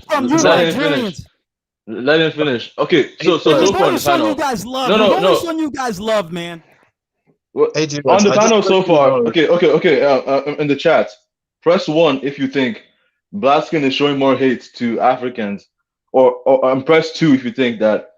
Let him finish. Okay, so far on the panel. You guys love. No. One you guys love, man. Well, on the panel so far, okay. In the chat, press 1 if you think Blaskin is showing more hate to Africans, or press 2 if you think that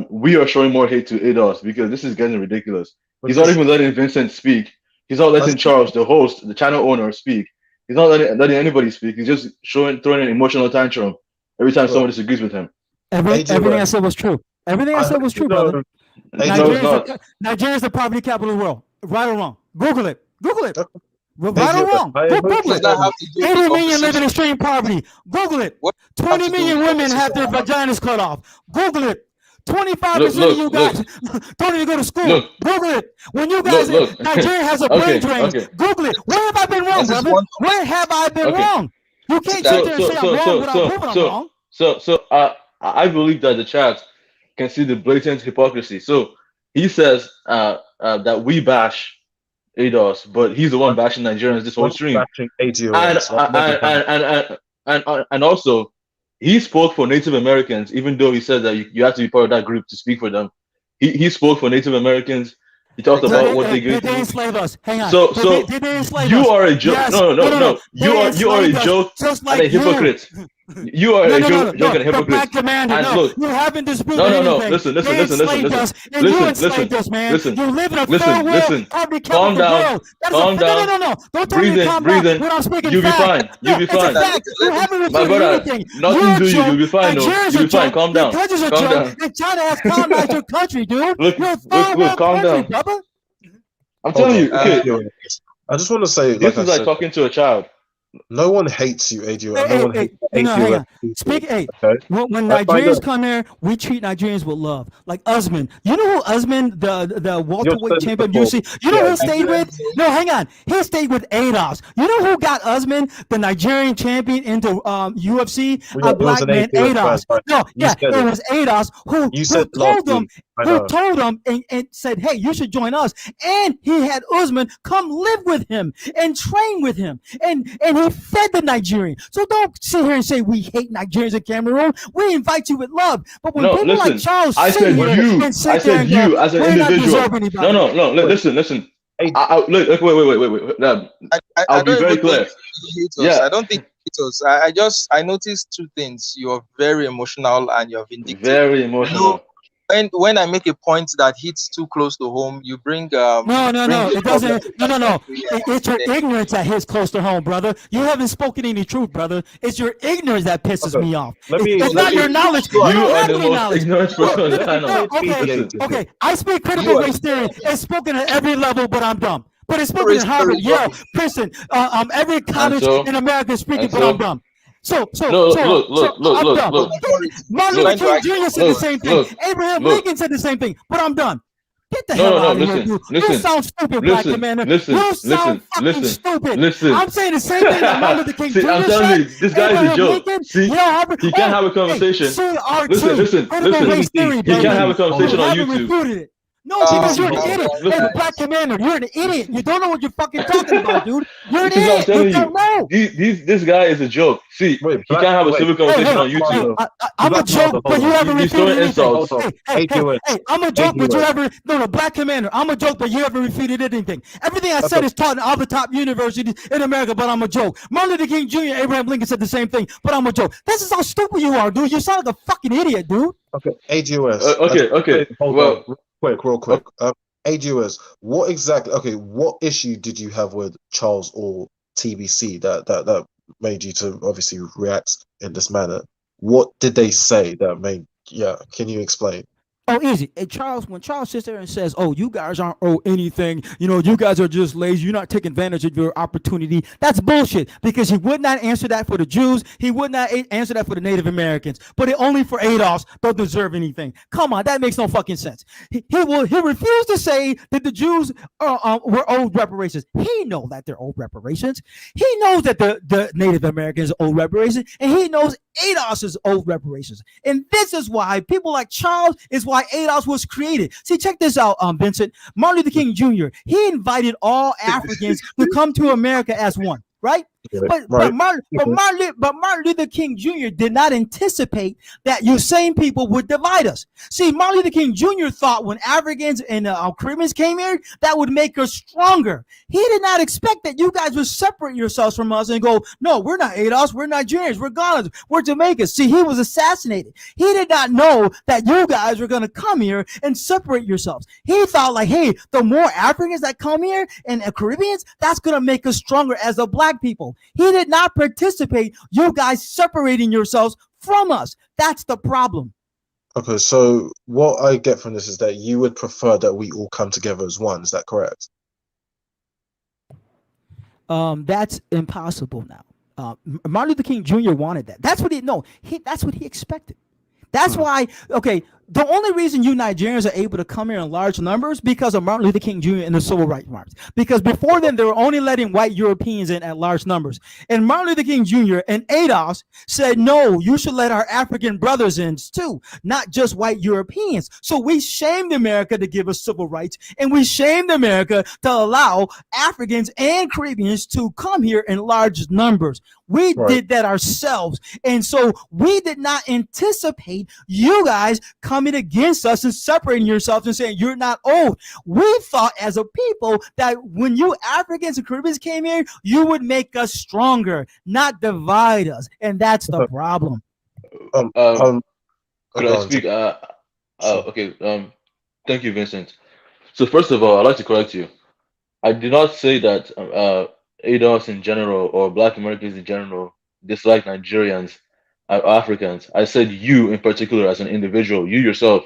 we are showing more hate to ADOS, because this is getting ridiculous. He's not even letting Vincent speak. He's not letting Charles, the host, the channel owner, speak. He's not letting anybody speak. He's just throwing an emotional tantrum every time someone disagrees with him. Everything I said was true. Everything I said was true, brother. Nigeria is the poverty capital of the world. Right or wrong? Google it. Right or wrong? I Google What does it. that have to do 80 with million live in conversation? extreme poverty. Google it. What does that 20 have to do million with women have their conversation? vaginas cut off. Google it. 25% Look, of look, you look, guys don't even go to school. look, Google it. When you guys, look. Nigeria has a brain Okay, drain. okay, Google it. Where have I been wrong, This is brother? one Where have I been okay. wrong? You can't that sit So, there and so, say I'm so, wrong so, without so, proving I'm so, wrong. I believe that the chat can see the blatant hypocrisy. So he says that we bash ADOS, but he's the one bashing Nigerians this We're whole not stream. bashing And ADOS. That never happened. and also he spoke for Native Americans, even though he said that you have to be part of that group to speak for them. He spoke for Native Americans. He talked about what they're going Did they through. enslave us? Hang on. So Did they enslave you us? are a joke. Yes. No. You They are a enslaved us joke just and like a hypocrite. You are a joke and a The hypocrite. black commander. And No, look, you haven't disproven no. anything. Listen. They enslaved us, and you enslaved us, man. You live in a third world, poverty Calm chemical down. world. That is Calm down. no. Don't tell me to calm Breathe down in. when I'm speaking You'll be fact. fine. You'll be It's a fine. fact. You haven't My refuted brother, anything. nothing You're a do you. joke. You'll be fine. No, Nigeria's you'll a be fine. joke. Calm down. Your country's a Calm joke. down. And China has colonized your country, dude. Look, You're a third world calm country, down. brother. I'm Hold telling on. you. Okay, I just want to say, this like I is like said, talking to a child. no one hates you, ADOS. No one hates Hang ADOS on. people. Speak, Okay? when I find Nigerians that come here, we treat Nigerians with love. Like Usman. You know who Usman, the welterweight said champion before. UFC? You know who Yeah, stayed with? No, hang on. He stayed with ADOS. You know who got Usman, the Nigerian champion, into UFC? Well, A it was black an man, ADOS ADOS. fan, right? No, You yeah, said it it. was ADOS You said last week. I know. told him and said, hey, you should join us. And he had Usman come live with him and train with him. And he fed the Nigerian. So don't sit here and say we hate Nigerians in Cameroon. We invite you with love. But when No, people listen. like Charles I sit said here you. and sit I there said and you go, as an we're not individual. deserve anybody. No. Listen. Hey, Look. Wait. I'll I be don't very even clear. think you hate us. Yeah, I don't think you hate us. I noticed two things. You're very emotional and you're vindictive. very You know, emotional. when I make a point that hits too close to home, you bring No. the It problem doesn't. No. It's your ignorance that hits close to home, brother. You haven't spoken any truth, brother. It's your ignorance that pisses Okay. me off. Let me- It's let not me- your knowledge. You You don't are have the any most knowledge. ignorant person on the No, channel. okay. Listen. Okay, I speak critical You are- race theory. It's spoken at every level, but I'm dumb. But it's spoken Race at Harvard, theory is Yale, rubbish. Princeton, every college so? in America is speaking, And but so? I'm dumb. So No, I'm look. dumb. Majority. Martin You're Luther trying King to Jr. said the same thing. look, Abraham look. Lincoln said the same thing, but I'm done. Get the No, hell no, out of listen, here, dude. listen, You sound stupid, Black listen, Commander. listen, You sound fucking listen, stupid. listen. I'm saying the same thing that Martin Luther King See, Jr. I'm telling said. you, this guy is a Abraham joke. Lincoln, See, Yale, Harvard. he can't have a conversation. Hey, CRT, Listen. critical race theory, He baby. can't have a conversation You on haven't YouTube. refuted it. No, because you're an listen, idiot. listen. Hey, Black Commander, you're an idiot. You don't know what you're fucking talking about, dude. You're an This is what I'm idiot. telling You don't know. This guy is a joke. See, Wait, he can't have a civil conversation on Hey, YouTube. I'm a Black joke, Mamba, but hold you on. haven't He's throwing refuted anything. insults. Hold on. Hey, I'm a joke, but you ADOS. haven't. No, Black Commander, I'm a joke, but you haven't refuted anything. Everything I said Okay. is taught in all the top universities in America, but I'm a joke. Martin Luther King Jr., Abraham Lincoln said the same thing, but I'm a joke. This is how stupid you are, dude. You sound like a fucking idiot, dude. Okay, ADOS. Okay. Hold Well, on, real quick. ADOS, what exactly? Okay, what issue did you have with Charles or TBC that made you to obviously react in this manner? What did they say that made? Yeah, can you explain? Oh, easy. And when Charles sits there and says, "Oh, you guys aren't owe anything. You know, you guys are just lazy. You're not taking advantage of your opportunity." That's bullshit. Because he would not answer that for the Jews. He would not answer that for the Native Americans. But only for ADOS don't deserve anything. Come on, that makes no fucking sense. He refused to say that the Jews were owed reparations. He knows that they're owed reparations. He knows that the Native Americans owe reparations, and he knows ADOS is owed reparations. And this is why people like Charles is why ADOS was created. See, check this out, Vincent. Martin Luther King Jr., he invited all Africans to come to America as one, right? But Martin Luther King Jr. did not anticipate that you same people would divide us. See, Martin Luther King Jr. thought when Africans and Caribbeans came here, that would make us stronger. He did not expect that you guys would separate yourselves from us and go, no, we're not ADOS, we're Nigerians, we're Ghanaians, we're Jamaicans. See, he was assassinated. He did not know that you guys were going to come here and separate yourselves. He thought like, hey, the more Africans that come here and Caribbeans, that's going to make us stronger as a black people. He did not participate you guys separating yourselves from us. That's the problem. Okay, so what I get from this is that you would prefer that we all come together as one. Is that correct? That's impossible now. Martin Luther King Jr. wanted that. That's what he no. That's what he expected. That's why, okay, the only reason you Nigerians are able to come here in large numbers because of Martin Luther King Jr. and the civil rights march. Because before then, they were only letting white Europeans in at large numbers. And Martin Luther King Jr. and ADOS said, no, you should let our African brothers in too, not just white Europeans. So we shamed America to give us civil rights, and we shamed America to allow Africans and Caribbeans to come here in large numbers. We did that ourselves. And so we did not anticipate you guys coming against us and separating yourselves and saying you're not old. We thought as a people that when you Africans and Caribbeans came here, you would make us stronger, not divide us. And that's the problem. Could I go on, speak? Sure. Okay. Thank you, Vincent. So first of all, I'd like to correct you. I did not say that ADOS in general or Black Americans in general dislike Nigerians or Africans. I said you in particular as an individual, you yourself,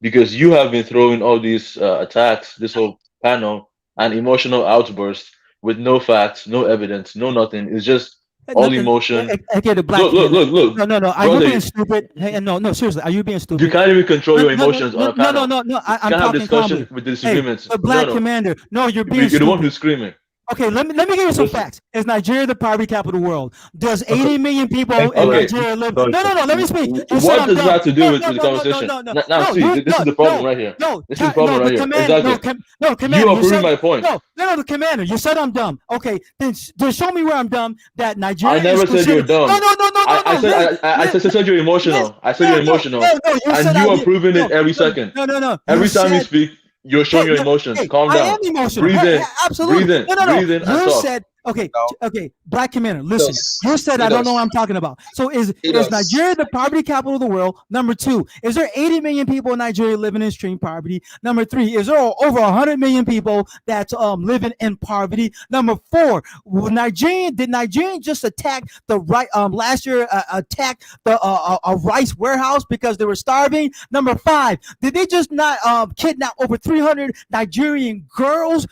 because you have been throwing all these attacks, this whole panel, and emotional outbursts with no facts, no evidence, no nothing. It's just all Nothing. emotion. Okay, the Black Look, look, community. look, look, No. Are you brother. being stupid? Hey, no. Seriously, are you being You stupid? can't even control your emotions on a panel. No. You I'm can't have talking calmly. discussion with the Hey, disagreements. the No, Black no. commander. No, you're being You're the one stupid. who's screaming. Okay, let me give you some Listen. facts. Is Nigeria the poverty capital of the world? Does Okay. 80 million people Thank in you. Okay. Nigeria live? Go No. for it. Let me speak. You said What I'm does it dumb. have to do with the conversation? No. Now, see, this is the problem right here. This is the problem right The here. commander. Exactly. Commander. You are You proving said my point. no. The commander. You said I'm dumb. Okay, then show me where I'm dumb. That Nigeria I never is said you were considered. dumb. No. I said you're emotional. I said you're emotional, You and said you I are did. proving it every second. No. You Every time you said. speak, you're showing your emotions. Hey, Calm I down. am emotional. Breathe in. Absolutely. Breathe in. No. Breathe in and You talk. said okay. Now, Okay, Black commander. Listen, ADOS, you said I don't know what ADOS, I'm talking about. So is ADOS. Nigeria the poverty capital of the world? Number two, is there 80 million people in Nigeria living in extreme poverty? Number three, is there over 100 million people that's living in poverty? Number four, did Nigerian just attack the right last year attack the a rice warehouse because they were starving? Number five, did they just not kidnap over 300 Nigerian girls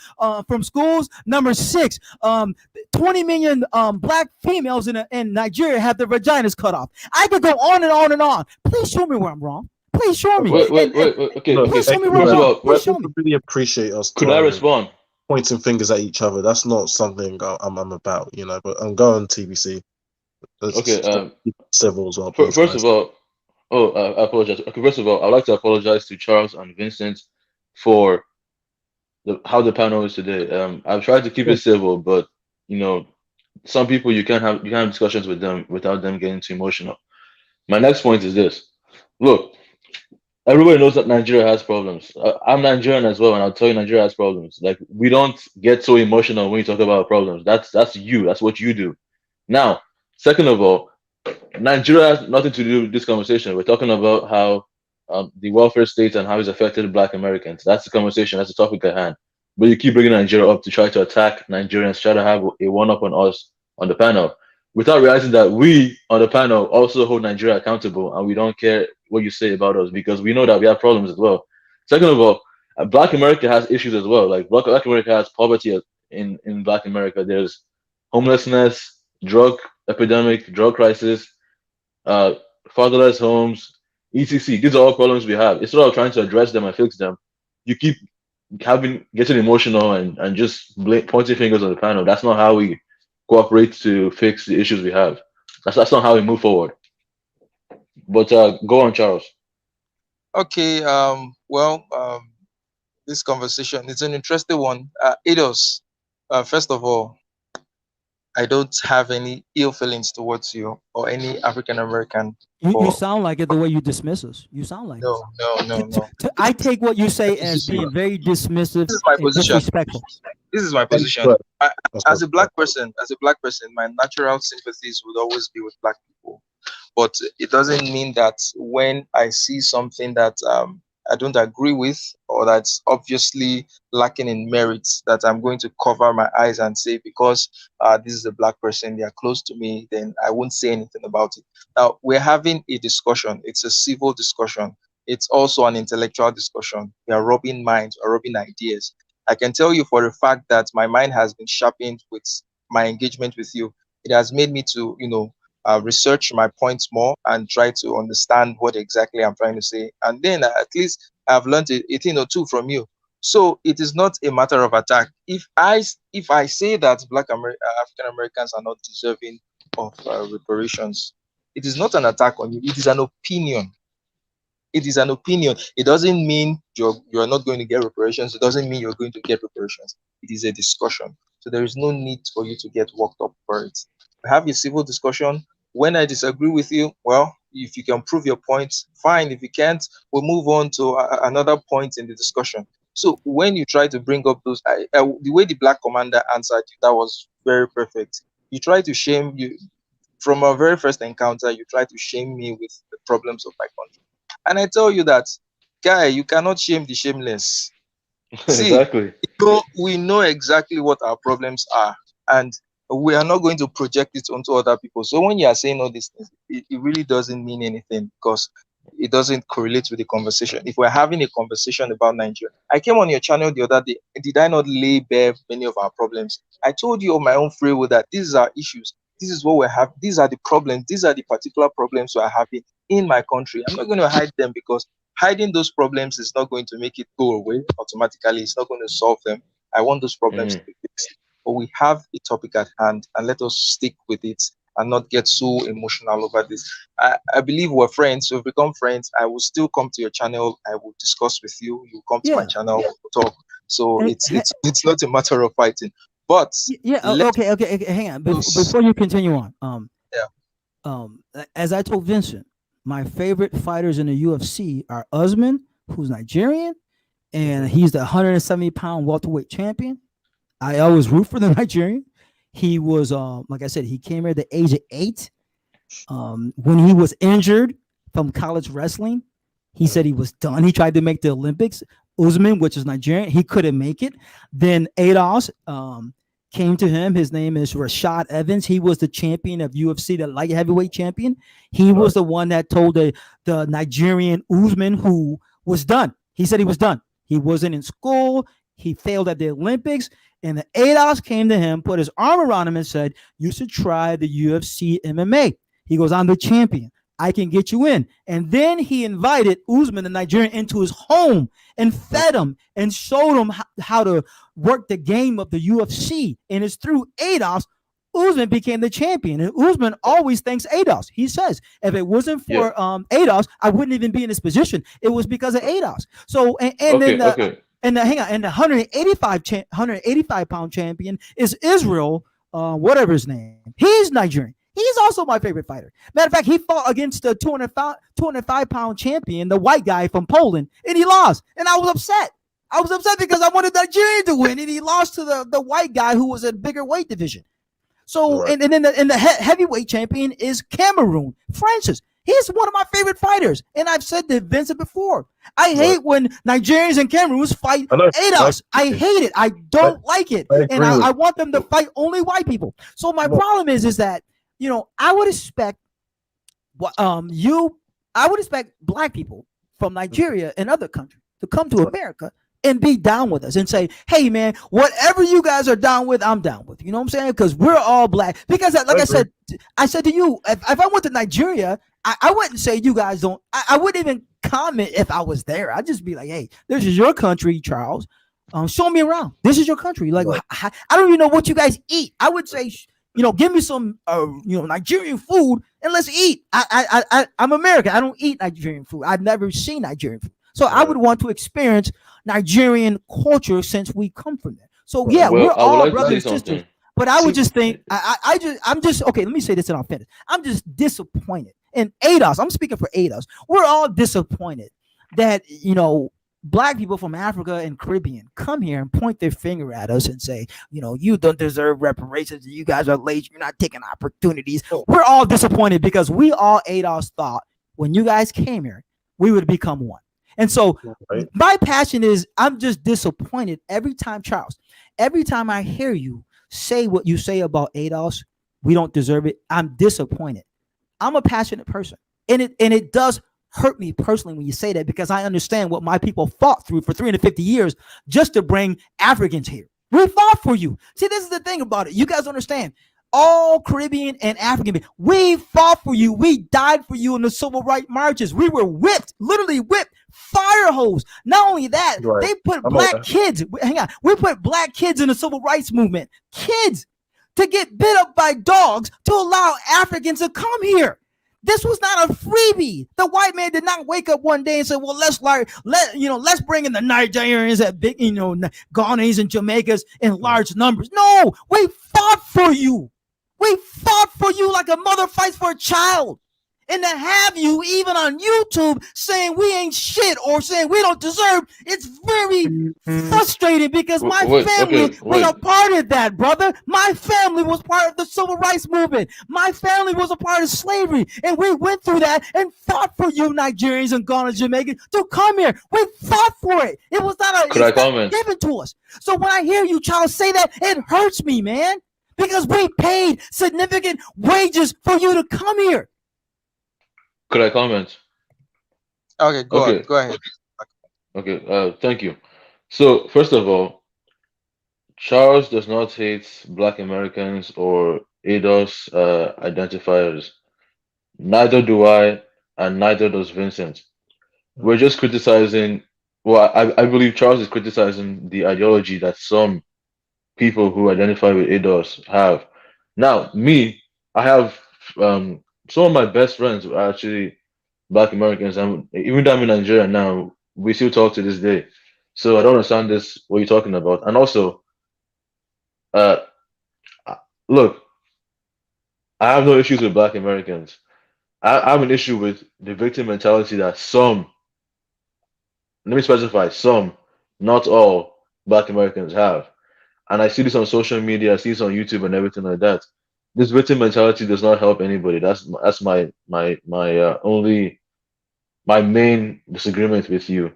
from schools? Number six, 20 million black females in Nigeria have their vaginas cut off. I could go on and on and on. Please show me where I'm wrong. Please show me. Wait. Okay. Look, Okay. Please show me thank where you. I'm First of wrong. all, Please show me. I really appreciate us could I respond? pointing fingers at each other. That's not something I'm about, But I'm going TBC. Let's Okay. keep it civil as well, please, First guys. of all, I apologize. Okay. First of all, I'd like to apologize to Charles and Vincent for how the panel is today. I've tried to keep it civil, but you know, some people you can't have discussions with them without them getting too emotional. My next point is this. Look, everybody knows that Nigeria has problems. I'm Nigerian as well, and I'll tell you Nigeria has problems. Like we don't get so emotional when you talk about problems. That's you. That's what you do. Now, second of all, Nigeria has nothing to do with this conversation. We're talking about how the welfare state and how it's affected Black Americans. That's the conversation. That's the topic at hand. But you keep bringing Nigeria up to try to attack Nigerians, try to have a one up on us on the panel, without realizing that we on the panel also hold Nigeria accountable, and we don't care what you say about us because we know that we have problems as well. Second of all, Black America has issues as well. Like Black America has poverty in Black America. There's homelessness, drug epidemic, drug crisis, uh, fatherless homes, etc. These are all problems we have. Instead of trying to address them and fix them, you keep getting emotional and just pointing fingers on the panel. That's not how we cooperate to fix the issues we have. That's not how we move forward. But go on, Charles. Okay. Well, this conversation it's an interesting one. ADOS. First of all, I don't have any ill feelings towards you or any African American. You Or sound like it the way you dismiss us. You sound like no, no. I take what you say This as is being very dismissive this is my and position. disrespectful. This is my position. Right. I, That's as a what- black person, my natural sympathies would always be with black people. But it doesn't mean that when I see something that I don't agree with or that's obviously lacking in merits, that I'm going to cover my eyes and say because this is a black person, they are close to me, then I won't say anything about it. Now we're having a discussion. It's a civil discussion. It's also an intellectual discussion. We are rubbing minds or rubbing ideas. I can tell you for a fact that my mind has been sharpened with my engagement with you. It has made me to, research my points more and try to understand what exactly I'm trying to say. And then at least I've learned a thing or two from you. So it is not a matter of attack. If I say that African Americans are not deserving of reparations, it is not an attack on you. It is an opinion. It is an opinion. It doesn't mean you're not going to get reparations. It doesn't mean you're going to get reparations. It is a discussion. So there is no need for you to get worked up for it. Have a civil discussion. When I disagree with you, well, if you can prove your points, fine. If you can't, we'll move on to another point in the discussion. So when you try to bring up those, the way the Black Commander answered you, that was very perfect. You try to shame you from our very first encounter. You try to shame me with the problems of my country. And I tell you that, guy, you cannot shame the shameless. See, Exactly. we know exactly what our problems are, and we are not going to project it onto other people. So when you are saying all these things, it really doesn't mean anything because it doesn't correlate with the conversation. If we're having a conversation about Nigeria, I came on your channel the other day. Did I not lay bare many of our problems? I told you on my own free will that these are issues. This is what we have. These are the problems. These are the particular problems we are having in my country. I'm not going to hide them because hiding those problems is not going to make it go away automatically. It's not going to solve them. I want those problems to be fixed. But we have a topic at hand and let us stick with it and not get so emotional over this. I believe we're friends. So if we become friends, I will still come to your channel. I will discuss with you. You come to my channel, we'll talk. So it's not a matter of fighting. But okay. Hang on. Before you continue on, yeah. As I told Vincent, my favorite fighters in the UFC are Usman, who's Nigerian, and he's the 170-pound welterweight champion. I always root for the Nigerian. He was, like I said, he came here at the age of 8. When he was injured from college wrestling, he said he was done. He tried to make the Olympics. Usman, which is Nigerian, he couldn't make it. Then Ados came to him. His name is Rashad Evans. He was the champion of UFC, the light heavyweight champion. He was the one that told the Nigerian Usman, who was done. He said he was done. He wasn't in school. He failed at the Olympics. And the Ados came to him, put his arm around him and said, you should try the UFC MMA. He goes, I'm the champion. I can get you in. And then he invited Usman, the Nigerian, into his home and fed him and showed him how to work the game of the UFC. And it's through Ados, Usman became the champion. And Usman always thanks Ados. He says, if it wasn't for Ados, I wouldn't even be in this position. It was because of Ados. So, and the 185 pound champion is Israel, whatever his name. He's Nigerian. He's also my favorite fighter. Matter of fact, he fought against the 205 pound champion, the white guy from Poland, and he lost. And I was upset. I was upset because I wanted Nigeria to win, and he lost to the white guy who was a bigger weight division. So, right. and then the heavyweight champion is Cameroon, Francis. He's one of my favorite fighters. And I've said to Vincent before, I hate when Nigerians and Cameroons fight Ados. I hate it. I don't like it. And I want them to fight only white people. So my problem is that, I would expect black people from Nigeria and other countries to come to America and be down with us and say, hey, man, whatever you guys are down with, I'm down with. You know what I'm saying? Because we're all black. Because like I said to you, if I went to Nigeria, I wouldn't say you guys don't. I wouldn't even comment if I was there. I'd just be like, hey, this is your country, Charles. Show me around. This is your country. Like, I don't even know what you guys eat. I would say, give me some, Nigerian food and let's eat. I'm American. I don't eat Nigerian food. I've never seen Nigerian food. So I would want to experience Nigerian culture since we come from there. So we're all brothers and sisters. But I would just think, I'm just okay. Let me say this and I'll finish. I'm just disappointed. And Ados, I'm speaking for Ados. We're all disappointed that black people from Africa and Caribbean come here and point their finger at us and say, you don't deserve reparations. You guys are lazy. You're not taking opportunities. We're all disappointed because we all Ados thought when you guys came here, we would become one. And so my passion is I'm just disappointed every time, Charles, every time I hear you say what you say about Ados, we don't deserve it. I'm disappointed. I'm a passionate person. And it does hurt me personally when you say that because I understand what my people fought through for 350 years just to bring Africans here. We fought for you. See, this is the thing about it. You guys understand. All Caribbean and African, we fought for you. We died for you in the civil rights marches. We were whipped, literally whipped, fire hose. Not only that, Right. they put I'm black aware. kids. Hang on, we put black kids in the civil rights movement. Kids to get bit up by dogs to allow Africans to come here. This was not a freebie. The white man did not wake up one day and say, "Well, let's bring in the Nigerians, that big, Ghanaians and Jamaicans in large numbers." No, we fought for you. We fought for you like a mother fights for a child. And to have you even on YouTube saying we ain't shit or saying we don't deserve, it's very frustrating because my family was a part of that, brother. My family was part of the civil rights movement. My family was a part of slavery. And we went through that and fought for you, Nigerians and Ghana, Jamaicans, to come here. We fought for it. It was not given to us. So when I hear you, child, say that, it hurts me, man. Because we paid significant wages for you to come here. Could I comment? Okay, go ahead. Okay, thank you. So, first of all, Charles does not hate Black Americans or ADOS identifiers. Neither do I, and neither does Vincent. We're just criticizing, well, I believe Charles is criticizing the ideology that some people who identify with ADOS have. Now, me, I have some of my best friends are actually Black Americans, and even though I'm in Nigeria now, we still talk to this day. So I don't understand what you're talking about. And also, look, I have no issues with Black Americans. I have an issue with the victim mentality that some, let me specify, some, not all Black Americans have. And I see this on social media, I see this on YouTube and everything like that. This victim mentality does not help anybody. That's my main disagreement with you.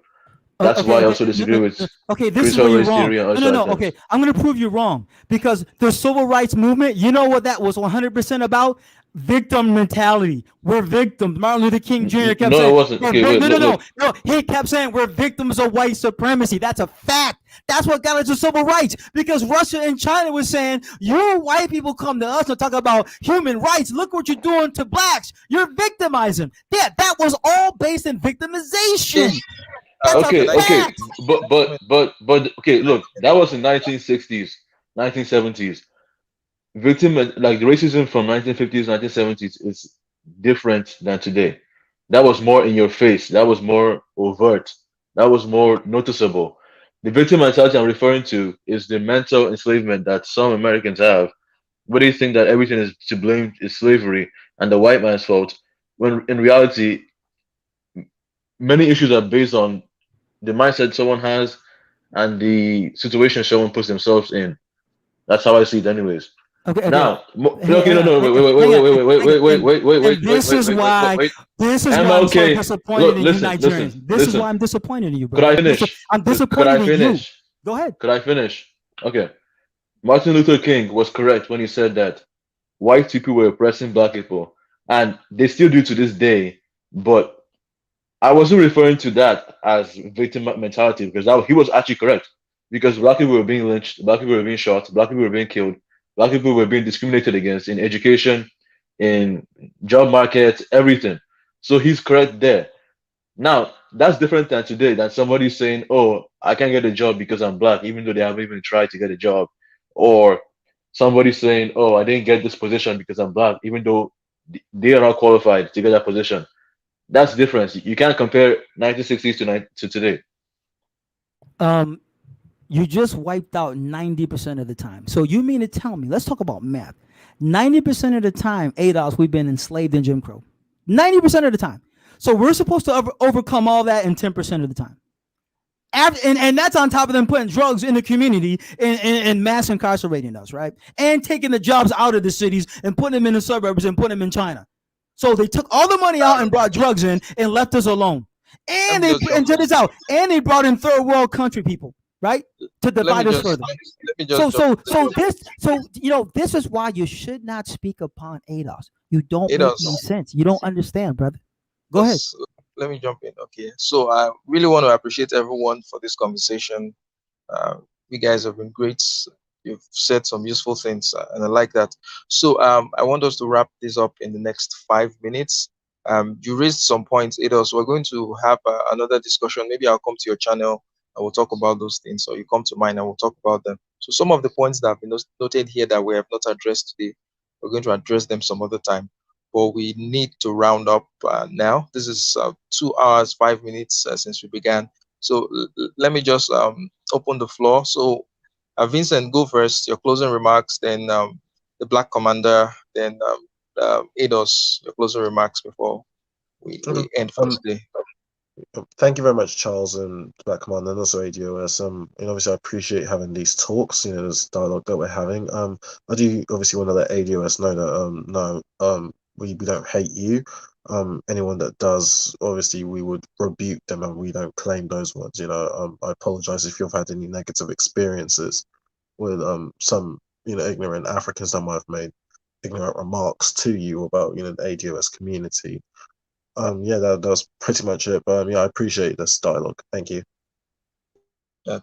That's why I also disagree with this is critical where you're race wrong. theory and other No. things. Okay, I'm going to prove you wrong because the civil rights movement, you know what that was 100% about? Victim mentality. We're victims. Martin Luther King Jr. kept saying, it wasn't. Okay, wait, no. He kept saying we're victims of white supremacy. That's a fact. That's what got us to civil rights because Russia and China was saying, you white people come to us and talk about human rights. Look what you're doing to blacks. You're victimizing. Yeah, that was all based in victimization. Okay, but okay, look, that was in 1960s, 1970s. Like the racism from 1950s, 1970s is different than today. That was more in your face. That was more overt. That was more noticeable. The victim mentality I'm referring to is the mental enslavement that some Americans have, where they think that everything is to blame is slavery and the white man's fault, when in reality, many issues are based on the mindset someone has and the situation someone puts themselves in. That's how I see it, anyways. Okay. Now, Wait. This is why I'm so disappointed in you Nigerians. This is why I'm disappointed in you, bro. Could I finish? I'm disappointed in you. Go ahead. Could I finish? Okay. Martin Luther King was correct when he said that white people were oppressing black people, and they still do to this day. But I wasn't referring to that as victim mentality because he was actually correct. Because black people were being lynched, black people were being shot, black people were being killed, black people were being discriminated against in education, in job market, everything. So he's correct there. Now, that's different than today, than somebody saying, oh, I can't get a job because I'm black, even though they haven't even tried to get a job. Or somebody saying, oh, I didn't get this position because I'm black, even though they are not qualified to get that position. That's the difference. You can't compare 1960s to today. You just wiped out 90% of the time. So you mean to tell me, let's talk about math. 90% of the time, ADOS, we've been enslaved in Jim Crow. 90% of the time. So we're supposed to overcome all that in 10% of the time. And that's on top of them putting drugs in the community and mass incarcerating us, right? And taking the jobs out of the cities and putting them in the suburbs and putting them in China. So they took all the money out and brought drugs in and left us alone. And check this out. And they brought in third world country people, right? To divide us further. This is why you should not speak upon ADOS. You don't make any sense. You don't understand, brother. Go ahead. Let me jump in. Okay. So I really want to appreciate everyone for this conversation. You guys have been great. You've said some useful things, and I like that. So I want us to wrap this up in the next 5 minutes. You raised some points, Ados. We're going to have another discussion. Maybe I'll come to your channel and we'll talk about those things, or you come to mine and we'll talk about them. So some of the points that have been noted here that we have not addressed today, we're going to address them some other time. But we need to round up now. This is 2 hours, 5 minutes since we began. So let me just open the floor. So Vincent, go first. Your closing remarks, then the Black Commander, then Ados, your closing remarks before we end for today. Thank you very much, Charles and Black Commander, and also ADOS. And obviously I appreciate having these talks, this dialogue that we're having. I do obviously want to let ADOS know that we don't hate you. Anyone that does, obviously we would rebuke them, and we don't claim those words. I apologize if you've had any negative experiences with some ignorant Africans that might have made ignorant remarks to you about the ADOS community. That was pretty much it. But I appreciate this dialogue. Thank you.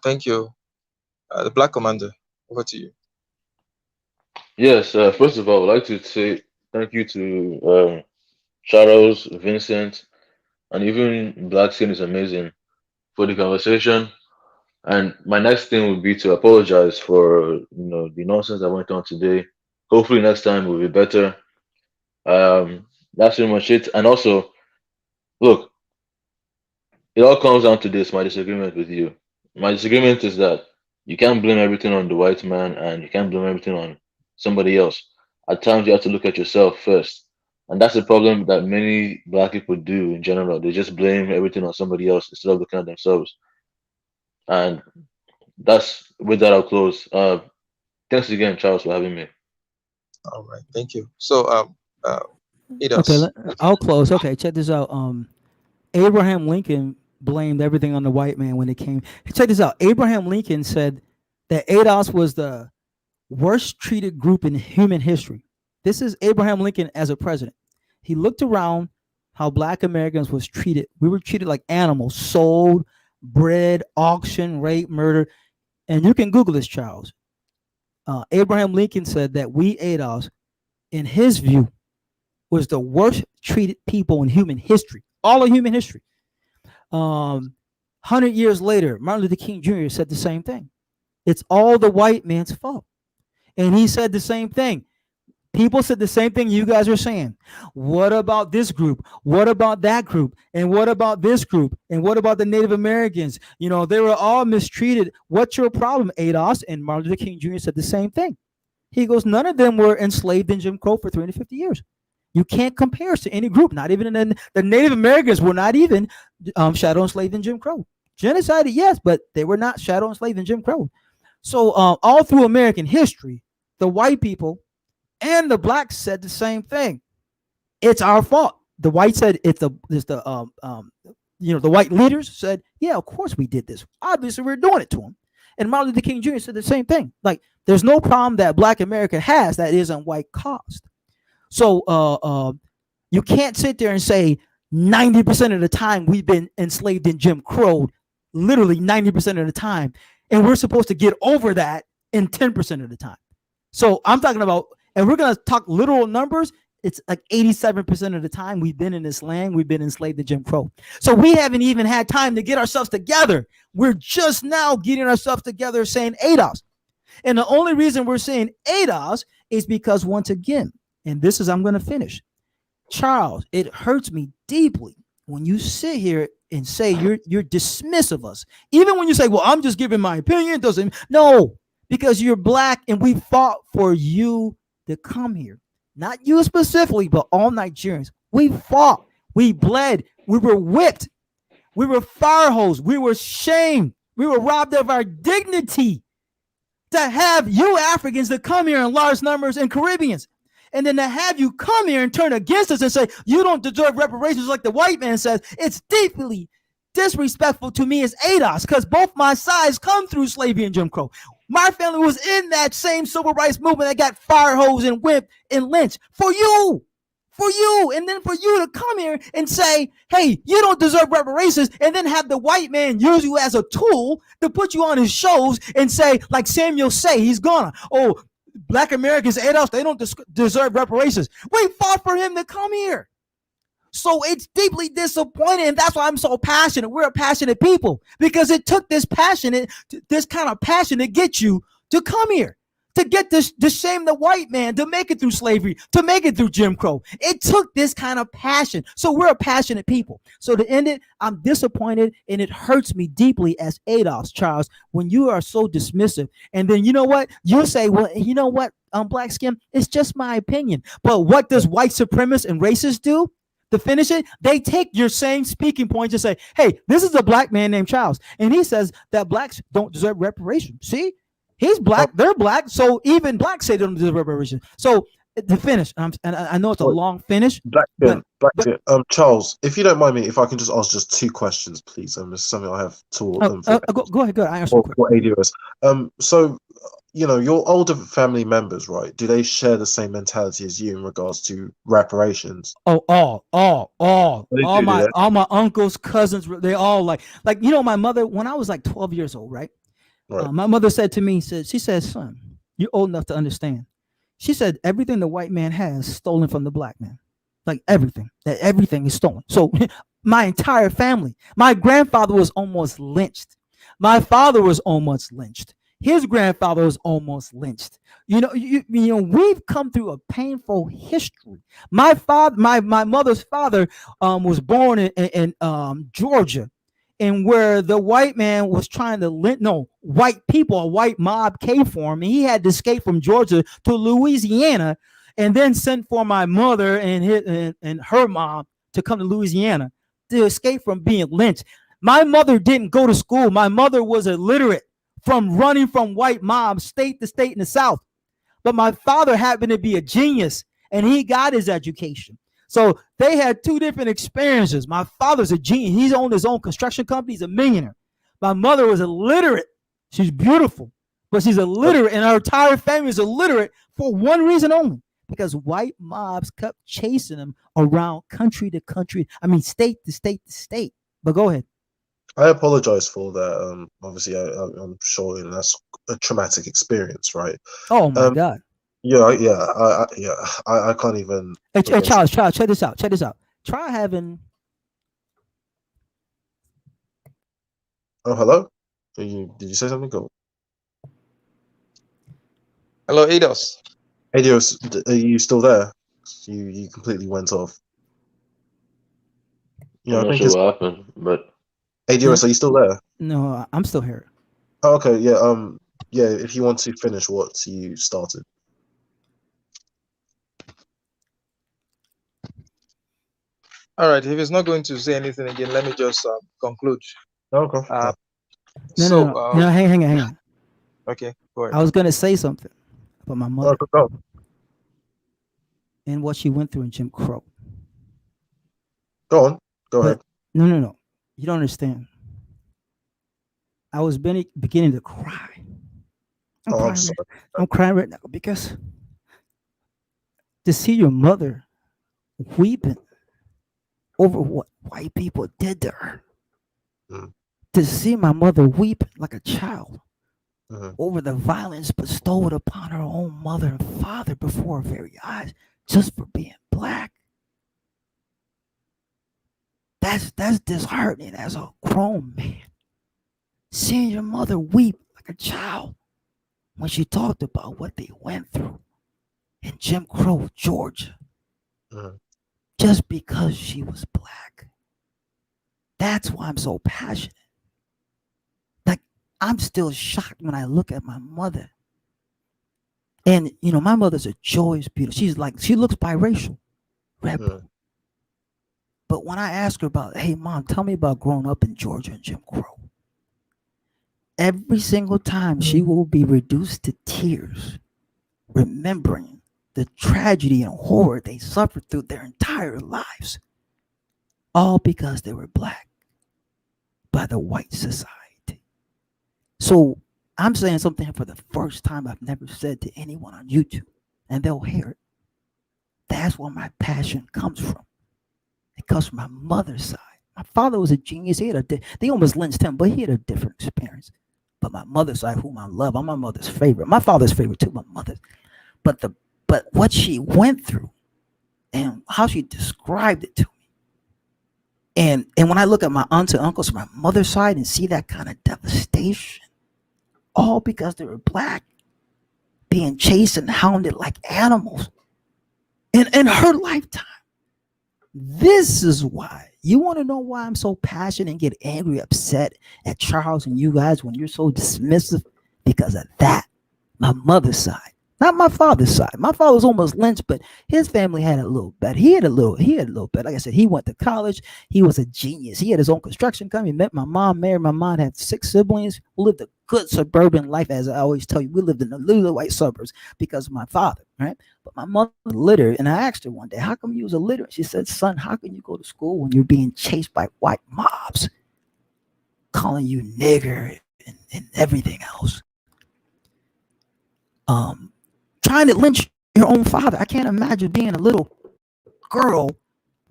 Thank you. The Black Commander, over to you. Yes, first of all, I would like to say thank you to Charles, Vincent, and even Black Skin is amazing for the conversation. And my next thing would be to apologize for the nonsense that went on today. Hopefully next time will be better. That's pretty much it. And also, look, it all comes down to this, my disagreement with you. My disagreement is that you can't blame everything on the white man and you can't blame everything on somebody else. At times you have to look at yourself first. And that's the problem that many Black people do in general. They just blame everything on somebody else instead of looking at themselves. And that's with that I'll close. Thanks again, Charles, for having me. All right, thank you. So Okay, I'll close. Okay, check this out. Abraham Lincoln blamed everything on the white man when it came. Check this out. Abraham Lincoln said that ADOS was the worst treated group in human history. This is Abraham Lincoln as a president. He looked around how Black Americans was treated. We were treated like animals, sold, bred, auction, rape, murder. And you can Google this, Charles. Abraham Lincoln said that we ADOS, in his view, was the worst treated people in human history, all of human history. 100 years later, Martin Luther King Jr. said the same thing. It's all the white man's fault. And he said the same thing. People said the same thing you guys are saying. What about this group? What about that group? And what about this group? And what about the Native Americans? They were all mistreated. What's your problem, ADOS? And Martin Luther King Jr. said the same thing. He goes, none of them were enslaved in Jim Crow for 350 years. You can't compare us to any group, not even the Native Americans were not even shadow enslaved in Jim Crow. Genocided, yes, but they were not shadow enslaved in Jim Crow. So all through American history, the white people and the blacks said the same thing. It's our fault. The whites said the white leaders said, yeah, of course we did this. Obviously we're doing it to them. And Martin Luther King Jr. said the same thing. Like, there's no problem that Black America has that isn't white caused. So you can't sit there and say 90% of the time we've been enslaved in Jim Crow, literally 90% of the time, and we're supposed to get over that in 10% of the time. So I'm talking about, and we're going to talk literal numbers, it's like 87% of the time we've been in this land, we've been enslaved to Jim Crow. So we haven't even had time to get ourselves together. We're just now getting ourselves together saying ADOS. And the only reason we're saying ADOS is because, once again, and this is, I'm going to finish. Charles, it hurts me deeply when you sit here and say you're dismissive of us. Even when you say, well, I'm just giving my opinion, doesn't, no, because you're Black and we fought for you to come here. Not you specifically, but all Nigerians. We fought, we bled, we were whipped, we were fire hosed, we were shamed, we were robbed of our dignity to have you Africans to come here in large numbers and Caribbeans. And then to have you come here and turn against us and say, you don't deserve reparations like the white man says, it's deeply disrespectful to me as ADOS, because both my sides come through slavery and Jim Crow. My family was in that same civil rights movement that got fire hosed and whipped and lynched for you. for you, and then for you to come here and say, hey, you don't deserve reparations, and then have the white man use you as a tool to put you on his shows and say, like Samuel say, he's gonna, oh, black Americans, Adolf, they don't deserve reparations. We fought for him to come here. So it's deeply disappointing, and that's why I'm so passionate. We're a passionate people, because it took this kind of passion to get you to come here, to get this, to shame the white man, to make it through slavery, to make it through Jim Crow. It took this kind of passion. So we're a passionate people. So to end it, I'm disappointed, and it hurts me deeply as Adolf, Charles, when you are so dismissive. And then you know what? You'll say, well, you know what, black skin, it's just my opinion. But what does white supremacists and racists do? To finish it, they take your same speaking points and say, hey, this is a black man named Charles, and he says that blacks don't deserve reparations. See, he's black, they're black, so even blacks say they don't deserve reparations. So to finish, and I know it's a long finish. Charles, if you don't mind me, if I can just ask just 2 questions, please. It's something I have to go ahead. I answer for ADOS. So, you know, your older family members, right? Do they share the same mentality as you in regards to reparations? Oh, all my uncles, cousins, they all like, you know, my mother, when I was like 12 years old, right? My mother said to me, she said, son, you're old enough to understand. She said, everything the white man has stolen from the black man. Like everything is stolen. So my entire family, my grandfather was almost lynched. My father was almost lynched. His grandfather was almost lynched. You know, we've come through a painful history. My mother's father was born in Georgia, and where the white man was trying to white people, a white mob came for him, and he had to escape from Georgia to Louisiana, and then sent for my mother and her mom to come to Louisiana to escape from being lynched. My mother didn't go to school. My mother was illiterate from running from white mobs state to state in the South. But my father happened to be a genius, and he got his education. So they had 2 different experiences. My father's a genius. He's owned his own construction company. He's a millionaire. My mother was illiterate. She's beautiful, but she's illiterate, and her entire family is illiterate for one reason only, because white mobs kept chasing them around country to country. I mean, state to state to state. But go ahead. I apologize for that. Obviously, I'm sure that's a traumatic experience, right? Oh my God. Yeah. I can't even. Hey, Charles, check this out. Try having. Oh, hello. Did you say something? Go. Hello, Ados. Adios, are you still there? You completely went off. I'm not sure what happened, but. Adios, are you still there? No, I'm still here. Oh, okay, yeah. Yeah. If you want to finish what you started. All right. If he's not going to say anything again, let me just conclude. Okay. No, hang on. Okay, go ahead. I was gonna say something about my mother and what she went through in Jim Crow. Go on. Go ahead. No. You don't understand. I was beginning to cry. I'm crying right now because to see your mother weeping over what white people did to her. To see my mother weep like a child over the violence bestowed upon her own mother and father before her very eyes, just for being black. That's disheartening as a grown man. Seeing your mother weep like a child when she talked about what they went through in Jim Crow, Georgia, just because she was black. That's why I'm so passionate. Like, I'm still shocked when I look at my mother. And, you know, my mother's a joyous, beautiful. She looks biracial. But when I ask her about, hey, Mom, tell me about growing up in Georgia and Jim Crow, every single time she will be reduced to tears, remembering the tragedy and horror they suffered through their entire lives, all because they were black by the white society. So I'm saying something for the first time I've never said to anyone on YouTube, and they'll hear it. That's where my passion comes from. It comes from my mother's side. My father was a genius. They almost lynched him, but he had a different experience. But my mother's side, whom I love, I'm my mother's favorite. My father's favorite too, my mother's. But what she went through and how she described it to me. And when I look at my aunts and uncles from my mother's side and see that kind of devastation, all because they were black, being chased and hounded like animals in her lifetime. This is why. You want to know why I'm so passionate and get angry, upset at Charles and you guys when you're so dismissive? Because of that. My mother's side. Not my father's side. My father was almost lynched, but his family had a little better. He had a little better. Like I said, he went to college. He was a genius. He had his own construction company. He met my mom, married my mom, had 6 siblings, lived a good suburban life. As I always tell you, we lived in the little white suburbs because of my father, right? But my mother littered, and I asked her one day, how come you was a litter? She said, son, how can you go to school when you're being chased by white mobs, calling you nigger and everything else? Trying to lynch your own father. I can't imagine being a little girl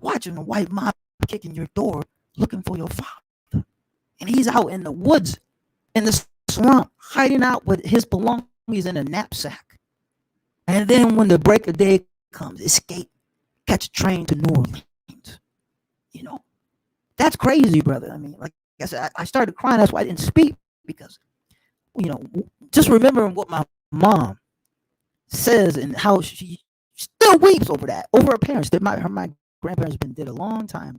watching a white mob kicking your door looking for your father. And he's out in the woods, in the swamp, hiding out with his belongings in a knapsack. And then when the break of day comes, escape, catch a train to New Orleans. You know, that's crazy, brother. I mean, like I said, I started crying. That's why I didn't speak, because, you know, just remembering what my mom says and how she still weeps over that, over her parents. My grandparents been dead a long time,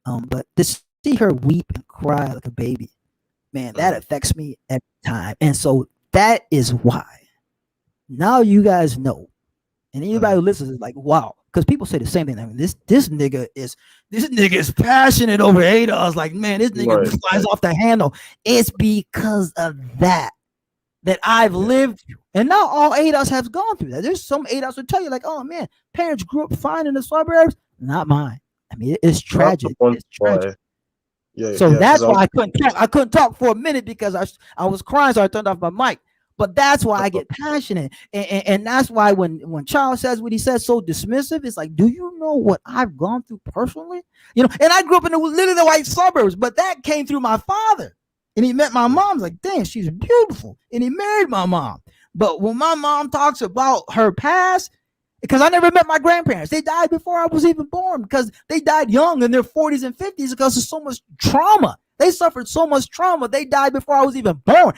but to see her weep and cry like a baby, man, that affects me every time. And so that is why now you guys know, and anybody who listens is like, wow, because people say the same thing. I mean, this nigga is passionate over ADOS. Like, man, this nigga flies off the handle. It's because of that I've lived through. And not all ADOS have gone through that. There's some ADOS will tell you, like, oh man, parents grew up fine in the suburbs. Not mine. I mean, it's tragic. It's tragic. So that's why I couldn't talk for a minute, because I was crying, so I turned off my mic. But that's why I get passionate. And that's why when Charles says what he says so dismissive, it's like, do you know what I've gone through personally? You know, and I grew up in literally the white suburbs, but that came through my father. And he met my mom, like, dang, she's beautiful. And he married my mom. But when my mom talks about her past, because I never met my grandparents. They died before I was even born, because they died young in their 40s and 50s because of so much trauma. They suffered so much trauma. They died before I was even born.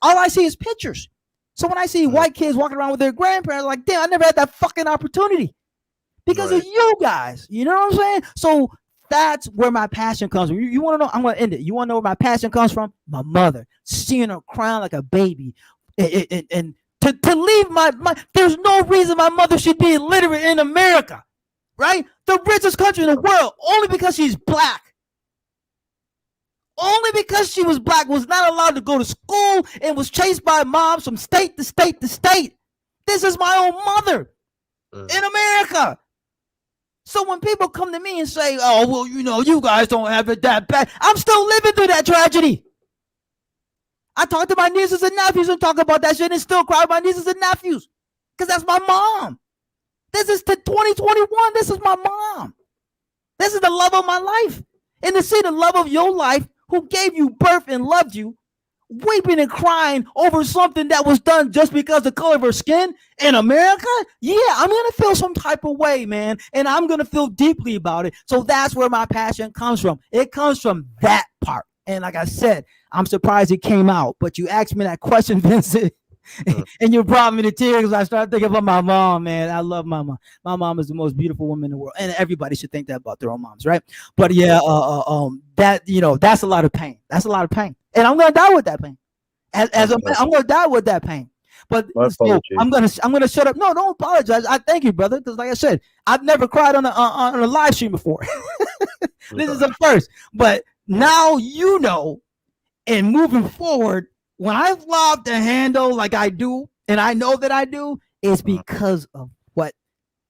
All I see is pictures. So when I see white kids walking around with their grandparents, like, damn, I never had that fucking opportunity because of you guys. You know what I'm saying? So that's where my passion comes from. You want to know? I'm going to end it. You want to know where my passion comes from? My mother, seeing her crying like a baby, and to leave my there's no reason my mother should be illiterate in America, right? The richest country in the world, only because she's black. Only because she was black, was not allowed to go to school, and was chased by mobs from state to state to state. This is my own mother in America. So when people come to me and say, oh, well, you know, you guys don't have it that bad, I'm still living through that tragedy. I talk to my nieces and nephews and talk about that shit and still cry about my nieces and nephews, because that's my mom. This is to 2021. This is my mom. This is the love of my life. And to see the love of your life, who gave you birth and loved you, weeping and crying over something that was done just because of the color of her skin in America, yeah, I'm going to feel some type of way, man. And I'm going to feel deeply about it. So that's where my passion comes from. It comes from that part. And like I said, I'm surprised it came out. But you asked me that question, Vincent, and you brought me to tears. I started thinking about my mom, man. I love my mom. My mom is the most beautiful woman in the world, and everybody should think that about their own moms, right? But yeah, that, you know, that's a lot of pain. That's a lot of pain, and I'm gonna die with that pain. As a man, I'm gonna die with that pain. But so I'm gonna shut up. No, don't apologize. I thank you, brother, because like I said, I've never cried on a live stream before. This is the first. But now you know, and moving forward, when I love the handle like I do, and I know that I do, it's because of what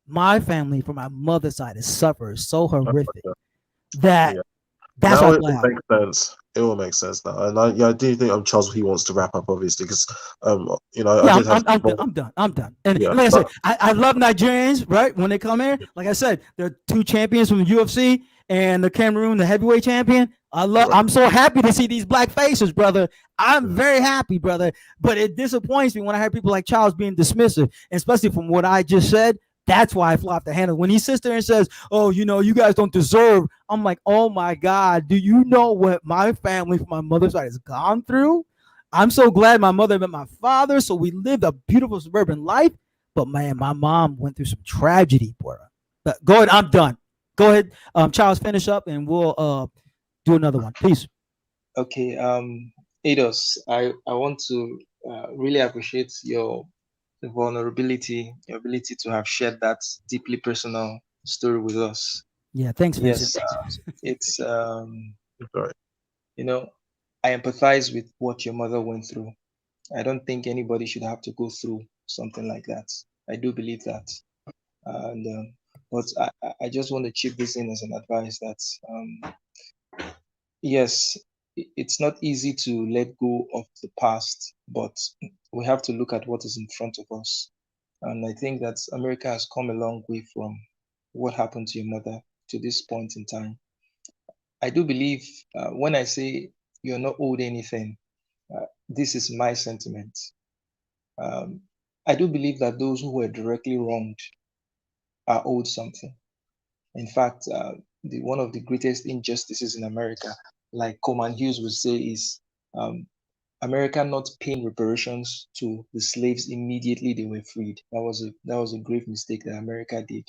my family from my mother's side has suffered so horrific that That's Now why I it fly all out. makes sense. It all makes sense now, and I do think Charles he wants to wrap up obviously because I Yeah, did have some more. I'm done. I'm done. And Yeah, like I said, but I love Nigerians, right? When they come here, like I said, they're two champions from the UFC and the Cameroon, the heavyweight champion. yeah, I'm so happy to see these black faces, brother. I'm yeah. very happy, brother. But it disappoints me when I hear people like Charles being dismissive, and especially from what I just said. That's why I fly off the handle. When he sits there and says, "Oh, you guys don't deserve," I'm like, "Oh my God, do you know what my family from my mother's side has gone through?" I'm so glad my mother met my father, so we lived a beautiful suburban life. But man, my mom went through some tragedy, bro. But go ahead, I'm done. Go ahead, Charles, finish up, and we'll do another one. Peace. Okay, Ados, I want to really appreciate your vulnerability, your ability to have shared that deeply personal story with us. Yeah, thanks, Vincent. Yes, it's Sorry. you know, I empathize with what your mother went through. I don't think anybody should have to go through something like that. I do believe that, and but I just want to chip this in as an advice that yes, it's not easy to let go of the past, but we have to look at what is in front of us. And I think that America has come a long way from what happened to your mother to this point in time. I do believe when I say you're not owed anything, this is my sentiment. Um, I do believe that those who were directly wronged are owed something. In fact, one of the greatest injustices in America, like Coleman Hughes would say, is um, America not paying reparations to the slaves immediately they were freed. That was a grave mistake that America did.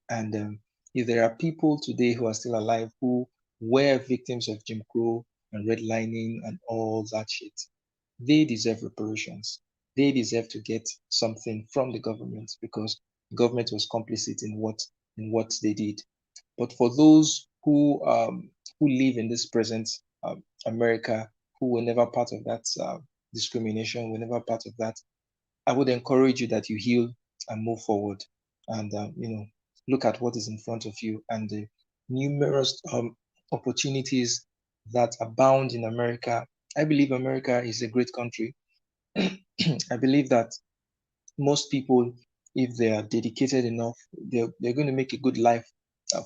And if there are people today who are still alive who were victims of Jim Crow and redlining and all that shit, they deserve reparations. They deserve to get something from the government because the government was complicit in what they did. But for those who live in this present America, who were never part of that discrimination, were never part of that, I would encourage you that you heal and move forward, and look at what is in front of you and the numerous opportunities that abound in America. I believe America is a great country. I believe that most people, if they are dedicated enough, they're going to make a good life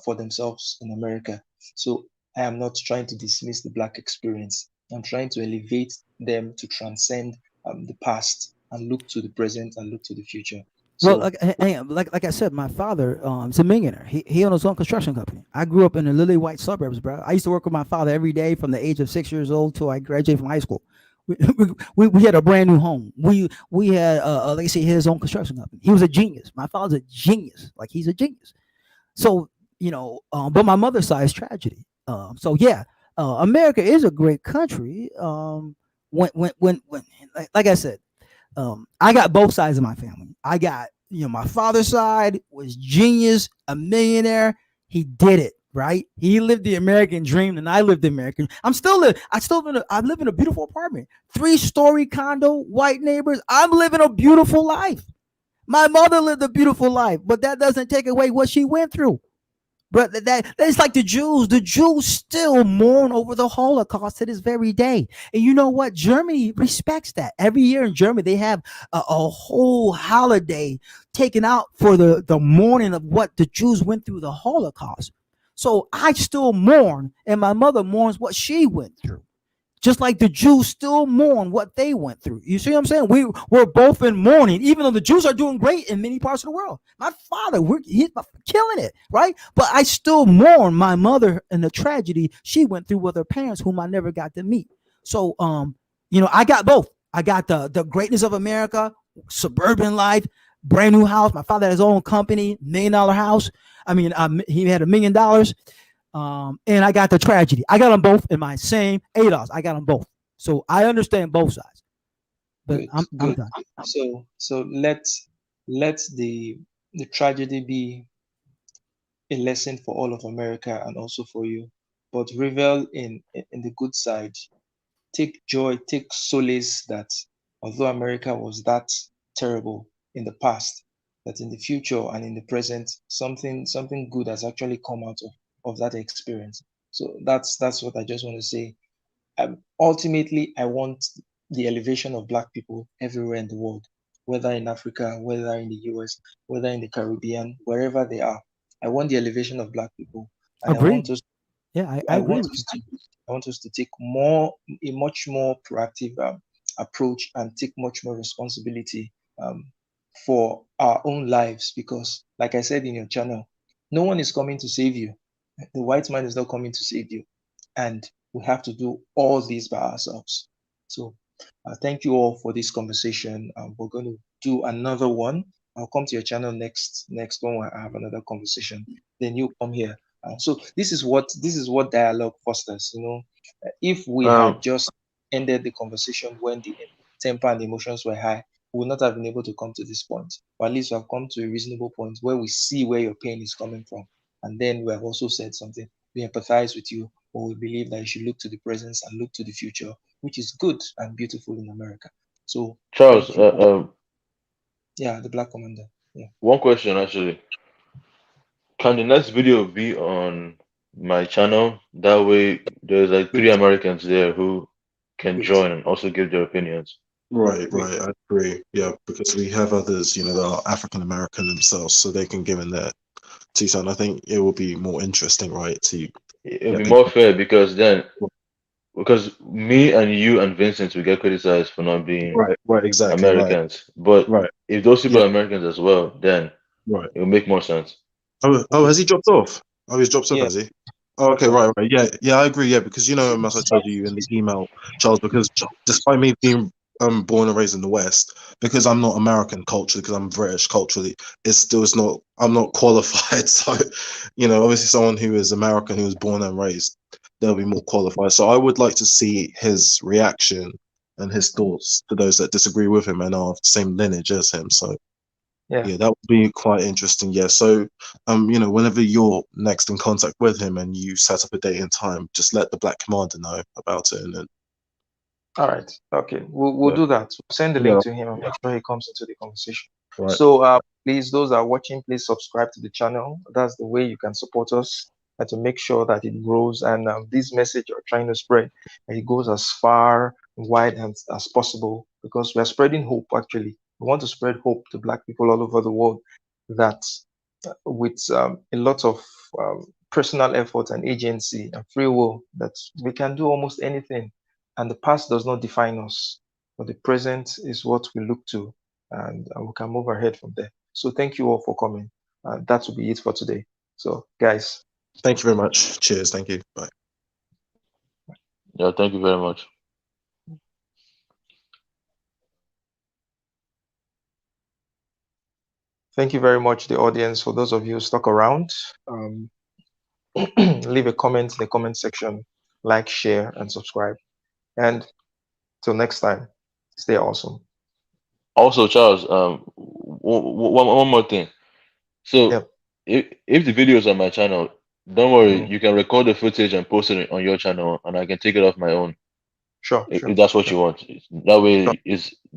for themselves in America. So I am not trying to dismiss the Black experience. I'm trying to elevate them to transcend the past and look to the present and look to the future. Well, So, like I said, my father is a millionaire. He owned his own construction company. I grew up in the lily white suburbs, bro. I used to work with my father every day from the age of 6 years old till I graduated from high school. We, we had a brand new home. We had like I say his own construction company. He was a genius. My father's a genius. Like he's a genius. So but my mother's side is tragedy. So yeah, America is a great country. When like I said, I got both sides of my family. I got, my father's side was genius, a millionaire. He did it, right? He lived the American dream, and I lived the American. I live in a beautiful apartment, 3-story condo, white neighbors. I'm living a beautiful life. My mother lived a beautiful life, but that doesn't take away what she went through. But that's like the Jews. The Jews still mourn over the Holocaust to this very day. And you know what? Germany respects that. Every year in Germany, they have a whole holiday taken out for the mourning of what the Jews went through the Holocaust. So I still mourn, and my mother mourns what she went through. Just like the Jews still mourn what they went through. You see what I'm saying? We're both in mourning, even though the Jews are doing great in many parts of the world. My father, he's killing it, right? But I still mourn my mother and the tragedy she went through with her parents, whom I never got to meet. So, I got both. I got the greatness of America, suburban life, brand new house. My father had his own company, $1 million house. I mean, he had $1 million. And I got the tragedy. I got them both in my same ADOS. I got them both. So I understand both sides. But good, I'm good. done. So let the tragedy be a lesson for all of America and also for you, but revel in the good side. Take joy, take solace that although America was that terrible in the past, that in the future and in the present, something good has actually come out of that experience. So that's what I just want to say. Ultimately, I want the elevation of Black people everywhere in the world, whether in Africa, whether in the US, whether in the Caribbean, wherever they are. I want the elevation of Black people, and Agreed. Yeah, I I agree want with you. us to I want us to take a much more proactive approach and take much more responsibility for our own lives, because, like I said in your channel, no one is coming to save you. The white man is not coming to save you, and we have to do all these by ourselves. So, thank you all for this conversation. We're going to do another one. I'll come to your channel next one when I have another conversation. Then you come here. So this is what dialogue fosters. If we had just ended the conversation when the temper and emotions were high, we would not have been able to come to this point. But at least we have come to a reasonable point where we see where your pain is coming from, and then we have also said something. We empathize with you, but we believe that you should look to the present and look to the future, which is good and beautiful in America. So Charles, thank you. Yeah, the Black Commander. Yeah. one question actually. Can the next video be on my channel? That way, there's like three Great, Americans there who can great, join and also give their opinions. Right, great. right. I agree. Yeah, because we have others, that are African American themselves, so they can give in their 2 cents. I think it will be more interesting, right, to It'll get be people. more fair because me and you and Vincent will get criticized for not being Right, right, exactly, right, Americans. But right. if those people Yeah, are Americans as well, then right. it will make more sense. Oh, has he dropped off? Oh, he's dropped off, Yeah, has he? Oh, okay, okay. right, right. Yeah, yeah, I agree. Yeah, because as I told you in the email, Charles, because despite me being born and raised in the West, because I'm not American culturally, because I'm British culturally, it's not I'm not qualified. So, obviously someone who is American who was born and raised, they'll be more qualified. So I would like to see his reaction and his thoughts to those that disagree with him and are of the same lineage as him. So Yeah. yeah, that would be quite interesting. Yeah. So, whenever you're next in contact with him and you set up a date and time, just let the Black Commander know about it, and then All right. Okay. We'll yeah, do that. We'll send the yeah, link to him and make sure he comes into the conversation. right. So please, those that are watching, please subscribe to the channel. That's the way you can support us and to make sure that it grows, and this message you're trying to spread, and it goes as far and wide as possible, because we are spreading hope. Actually, we want to spread hope to Black people all over the world that with a lot of personal effort and agency and free will, that we can do almost anything, and the past does not define us, but the present is what we look to, and we can move ahead from there. So thank you all for coming. That will be it for today. So guys, Thank you very much. Cheers. Thank you. Bye. Yeah, thank you very much. thank you very much, the audience. For those of you who stuck around, leave a comment in the comment section, like, share, and subscribe. And till next time, stay awesome. Also, Charles, one more thing. So, Yep. if the video is on my channel, don't worry, Mhm. you can record the footage and post it on your channel, and I can take it off my own Sure, if sure, that's what sure, you want. That sure. way,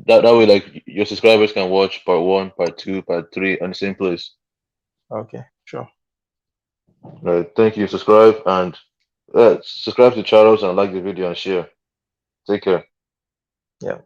that way, like your subscribers can watch part one, part two, part three on the same place. Okay, sure. Right. Thank you. Subscribe to Charles and like the video and share. Take care. Yeah.